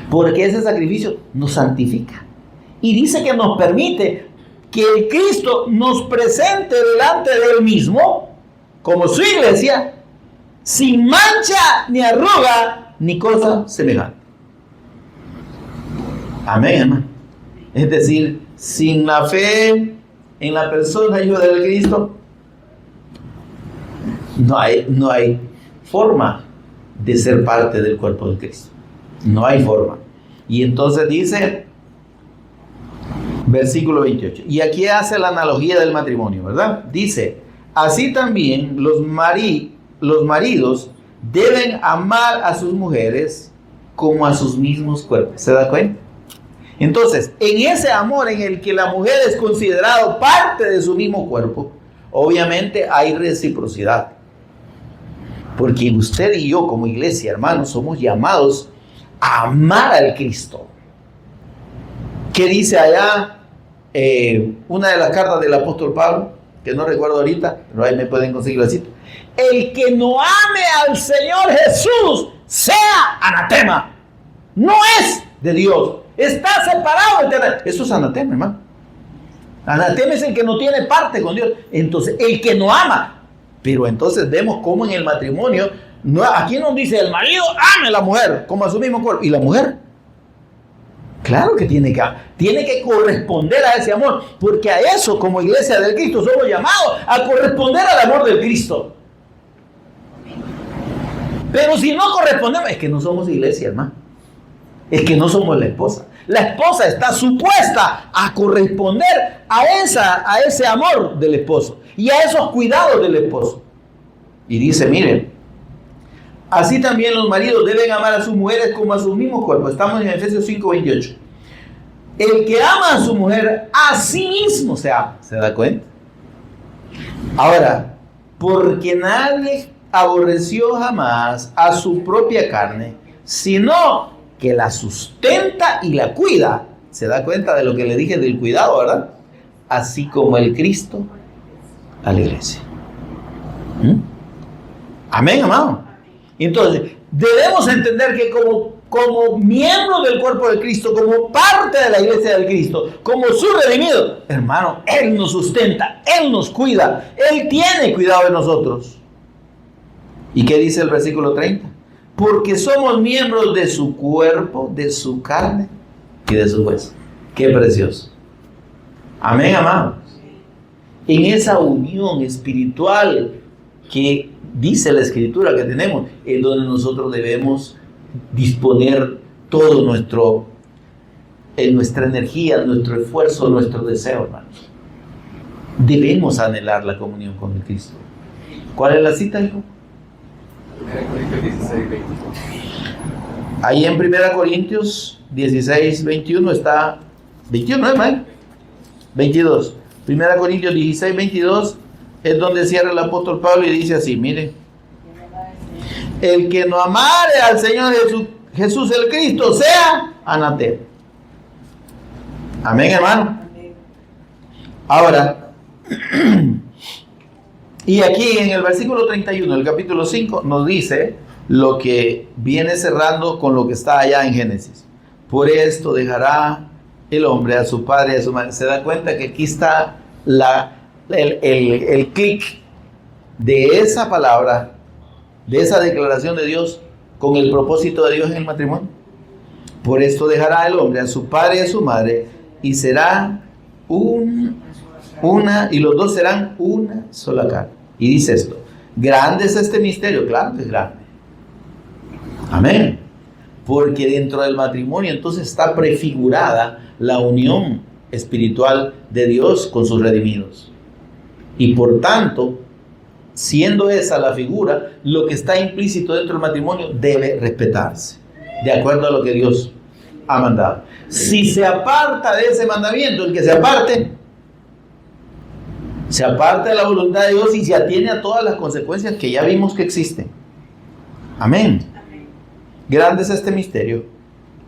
Porque ese sacrificio nos santifica. Y dice que nos permite que el Cristo nos presente delante de Él mismo, como su iglesia, sin mancha, ni arruga, ni cosa semejante. Amén, hermano. Es decir, sin la fe en la persona y obra del Cristo, no hay forma de ser parte del cuerpo de Cristo. No hay forma. Y entonces dice, versículo 28, y aquí hace la analogía del matrimonio, ¿verdad? Dice, así también los maridos deben amar a sus mujeres como a sus mismos cuerpos. ¿Se da cuenta? Entonces, en ese amor en el que la mujer es considerado parte de su mismo cuerpo, obviamente hay reciprocidad. Porque usted y yo como iglesia, hermanos, somos llamados a amar al Cristo. ¿Qué dice allá una de las cartas del apóstol Pablo? Que no recuerdo ahorita, pero ahí me pueden conseguir la cita. El que no ame al Señor Jesús sea anatema. No es de Dios. Está separado de Dios. Eso es anatema, hermano. Anatema es el que no tiene parte con Dios. Entonces, el que no ama. Pero entonces vemos cómo en el matrimonio, aquí nos dice el marido ame a la mujer como a su mismo cuerpo. ¿Y la mujer? Claro que tiene que corresponder a ese amor, porque a eso como iglesia del Cristo somos llamados a corresponder al amor del Cristo. Pero si no correspondemos, es que no somos iglesia, hermano. Es que no somos la esposa. La esposa está supuesta a corresponder a ese amor del esposo y a esos cuidados del esposo. Y dice, miren, así también los maridos deben amar a sus mujeres como a sus mismos cuerpos. Estamos en Efesios 5:28. El que ama a su mujer, a sí mismo se ama. ¿Se da cuenta? Ahora, porque nadie aborreció jamás a su propia carne, sino que la sustenta y la cuida. ¿Se da cuenta de lo que le dije del cuidado, verdad? Así como el Cristo a la iglesia. Amén, amado. Entonces, debemos entender que como miembros del cuerpo de Cristo, como parte de la iglesia del Cristo, como su redimido, hermano, Él nos sustenta, Él nos cuida, Él tiene cuidado de nosotros. ¿Y qué dice el versículo 30? Porque somos miembros de su cuerpo, de su carne y de su hueso. Qué precioso. Amén, amados. En esa unión espiritual que dice la Escritura que tenemos, es donde nosotros debemos disponer todo nuestra energía, nuestro esfuerzo, nuestro deseo, hermanos. Debemos anhelar la comunión con el Cristo. ¿Cuál es la cita, hijo? 1 Corintios 16, 21. Ahí en 1 Corintios 16, 21 está, 21, ¿no, Mike? 22. 1 Corintios 16, 22 es donde cierra el apóstol Pablo y dice así, mire. El que no amare al Señor Jesús el Cristo sea anatema. Amén, hermano. Ahora, y aquí en el versículo 31 del capítulo 5 nos dice lo que viene cerrando con lo que está allá en Génesis. Por esto dejará el hombre a su padre y a su madre. Se da cuenta que aquí está el clic de esa palabra, de esa declaración de Dios con el propósito de Dios en el matrimonio. Por esto dejará el hombre a su padre y a su madre y será y los dos serán una sola carne. Y dice esto, grande es este misterio. Claro que es grande. Amén. Porque dentro del matrimonio entonces está prefigurada la unión espiritual de Dios con sus redimidos. Y por tanto, siendo esa la figura, lo que está implícito dentro del matrimonio debe respetarse, de acuerdo a lo que Dios ha mandado. Si se aparta de ese mandamiento, el que se aparte de la voluntad de Dios y se atiene a todas las consecuencias que ya vimos que existen. Amén. Grande es este misterio.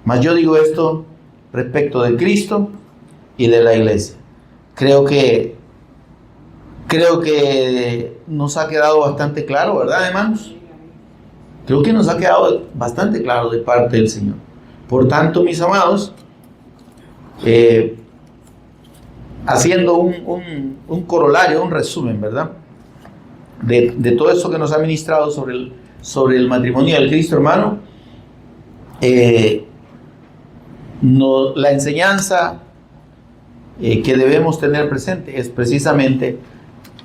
Mas yo digo esto respecto de Cristo y de la iglesia. Creo que nos ha quedado bastante claro, ¿verdad, hermanos? Creo que nos ha quedado bastante claro de parte del Señor. Por tanto, mis amados, haciendo un corolario, un resumen, ¿verdad? De todo eso que nos ha ministrado sobre el matrimonio del Cristo, hermano, la enseñanza que debemos tener presente es precisamente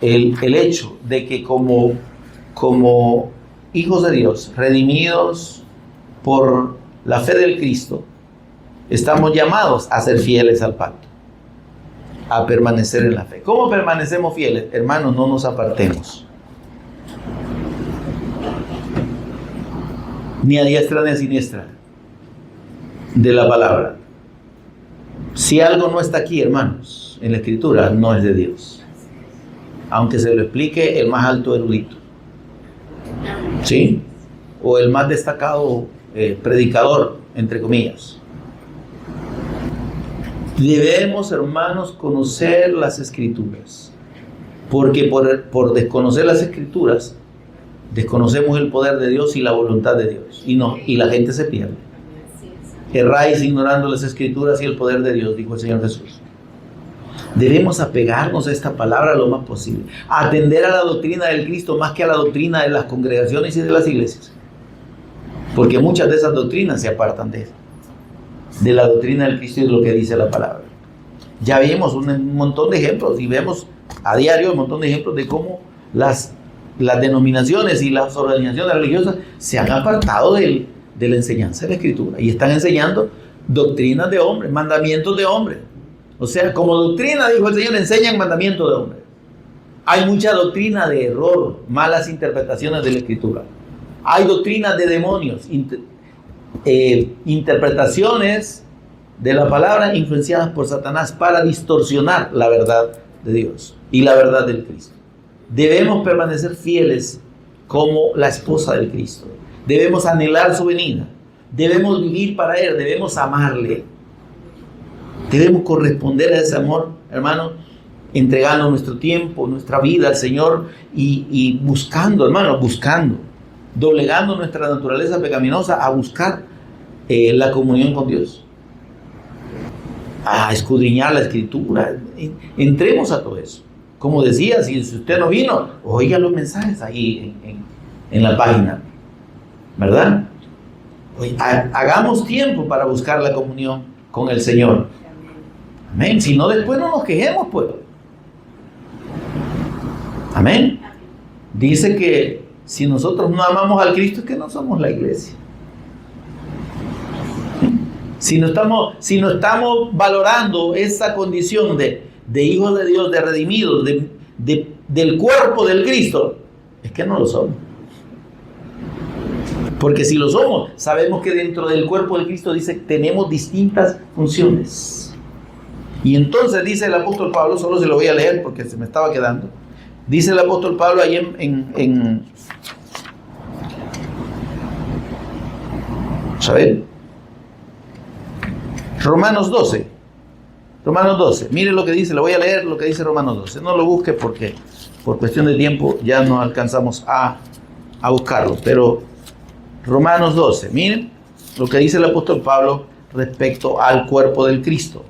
el hecho de que como hijos de Dios, redimidos por la fe del Cristo, estamos llamados a ser fieles al pacto, a permanecer en la fe. ¿Cómo permanecemos fieles? Hermanos, no nos apartemos, ni a diestra ni a siniestra, de la palabra. Si algo no está aquí, hermanos, en la Escritura, no es de Dios, aunque se lo explique el más alto erudito, ¿sí? O el más destacado predicador, entre comillas. Debemos, hermanos, conocer las Escrituras, porque por desconocer las Escrituras desconocemos el poder de Dios y la voluntad de Dios, y la gente se pierde. Erráis ignorando las Escrituras y el poder de Dios, dijo el Señor Jesús. Debemos apegarnos a esta palabra lo más posible, atender a la doctrina del Cristo más que a la doctrina de las congregaciones y de las iglesias, porque muchas de esas doctrinas se apartan de la doctrina del Cristo y de lo que dice la palabra. Ya vimos un montón de ejemplos, y vemos a diario un montón de ejemplos de cómo las denominaciones y las organizaciones religiosas se han apartado de la enseñanza de la Escritura y están enseñando doctrinas de hombres, mandamientos de hombres. O sea, como doctrina, dijo el Señor, enseñan mandamientos de hombres. Hay mucha doctrina de error, malas interpretaciones de la Escritura. Hay doctrinas de demonios, interpretaciones de la palabra influenciadas por Satanás para distorsionar la verdad de Dios y la verdad del Cristo. Debemos permanecer fieles como la esposa del Cristo. Debemos anhelar su venida. Debemos vivir para Él. Debemos amarle. Debemos corresponder a ese amor, hermano, entregando nuestro tiempo, nuestra vida al Señor y buscando, hermano, doblegando nuestra naturaleza pecaminosa a buscar la comunión con Dios, a escudriñar la Escritura. Entremos a todo eso. Como decía, si usted no vino, oiga los mensajes ahí en la página, ¿verdad? Hagamos tiempo para buscar la comunión con el Señor. Amén. Si no, después no nos quejemos, pues. Amén. Dice que si nosotros no amamos al Cristo, es que no somos la iglesia. Si no estamos valorando esa condición de hijos de Dios, de redimidos, del cuerpo del Cristo, es que no lo somos. Porque si lo somos, sabemos que dentro del cuerpo del Cristo, dice, tenemos distintas funciones. Y entonces dice el apóstol Pablo, solo se lo voy a leer porque se me estaba quedando. Dice el apóstol Pablo ahí en ¿saben? Romanos 12. Mire lo que dice, le voy a leer lo que dice Romanos 12. No lo busque porque por cuestión de tiempo ya no alcanzamos a buscarlo. Pero Romanos 12, miren lo que dice el apóstol Pablo respecto al cuerpo del Cristo.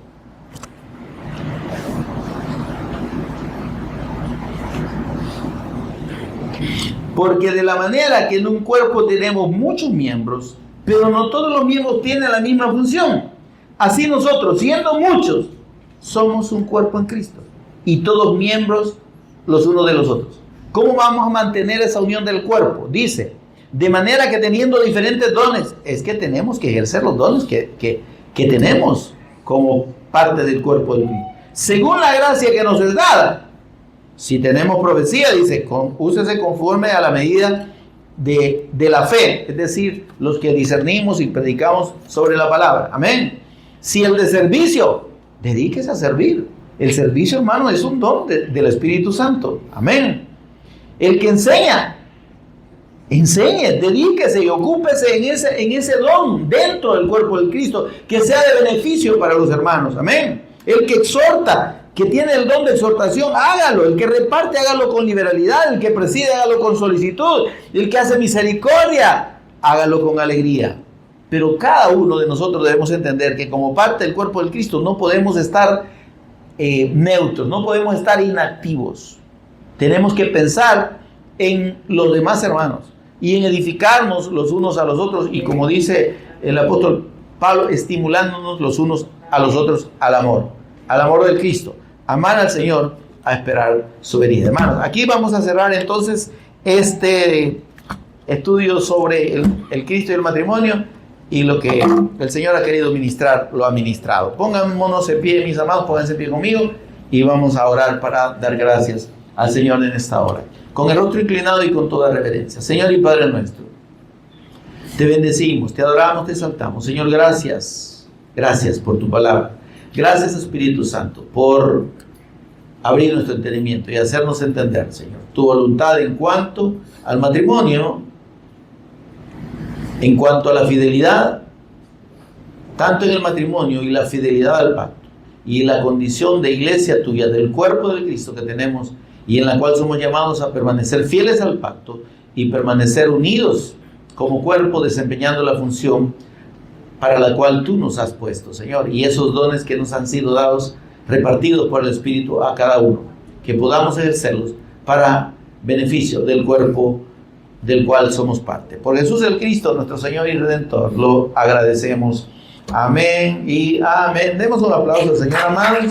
Porque de la manera que en un cuerpo tenemos muchos miembros, pero no todos los miembros tienen la misma función, así nosotros, siendo muchos, somos un cuerpo en Cristo, y todos miembros los unos de los otros. ¿Cómo vamos a mantener esa unión del cuerpo? Dice, de manera que teniendo diferentes dones, es que tenemos que ejercer los dones que tenemos como parte del cuerpo de Cristo, según la gracia que nos es dada. Si tenemos profecía, dice, úsese conforme a la medida de la fe, es decir, los que discernimos y predicamos sobre la palabra. Amén. Si el de servicio, dedíquese a servir. El servicio, hermano, es un don del Espíritu Santo. Amén. El que enseña, enseñe, dedíquese y ocúpese en ese don dentro del cuerpo del Cristo, que sea de beneficio para los hermanos. Amén. El que exhorta, que tiene el don de exhortación, hágalo. El que reparte, hágalo con liberalidad. El que preside, hágalo con solicitud. El que hace misericordia, hágalo con alegría. Pero cada uno de nosotros debemos entender que como parte del cuerpo del Cristo no podemos estar neutros, no podemos estar inactivos. Tenemos que pensar en los demás hermanos y en edificarnos los unos a los otros, y como dice el apóstol Pablo, estimulándonos los unos a los otros al amor. al amor del Cristo, amar al Señor, a esperar su venida. Hermanos, aquí vamos a cerrar entonces este estudio sobre el Cristo y el matrimonio, y lo que el Señor ha querido ministrar, lo ha ministrado. Póngannos en pie, mis amados, pónganse en pie conmigo, y vamos a orar para dar gracias al Señor en esta hora, con el rostro inclinado y con toda reverencia. Señor y Padre nuestro, te bendecimos, te adoramos, te exaltamos. Señor, gracias por tu palabra. Gracias, Espíritu Santo, por abrir nuestro entendimiento y hacernos entender, Señor, tu voluntad en cuanto al matrimonio, en cuanto a la fidelidad, tanto en el matrimonio y la fidelidad al pacto, y la condición de iglesia tuya, del cuerpo de Cristo que tenemos, y en la cual somos llamados a permanecer fieles al pacto y permanecer unidos como cuerpo, desempeñando la función para la cual tú nos has puesto, Señor, y esos dones que nos han sido dados, repartidos por el Espíritu a cada uno, que podamos ejercerlos para beneficio del cuerpo del cual somos parte. Por Jesús el Cristo, nuestro Señor y Redentor, lo agradecemos. Amén y amén. Demos un aplauso al Señor, amados.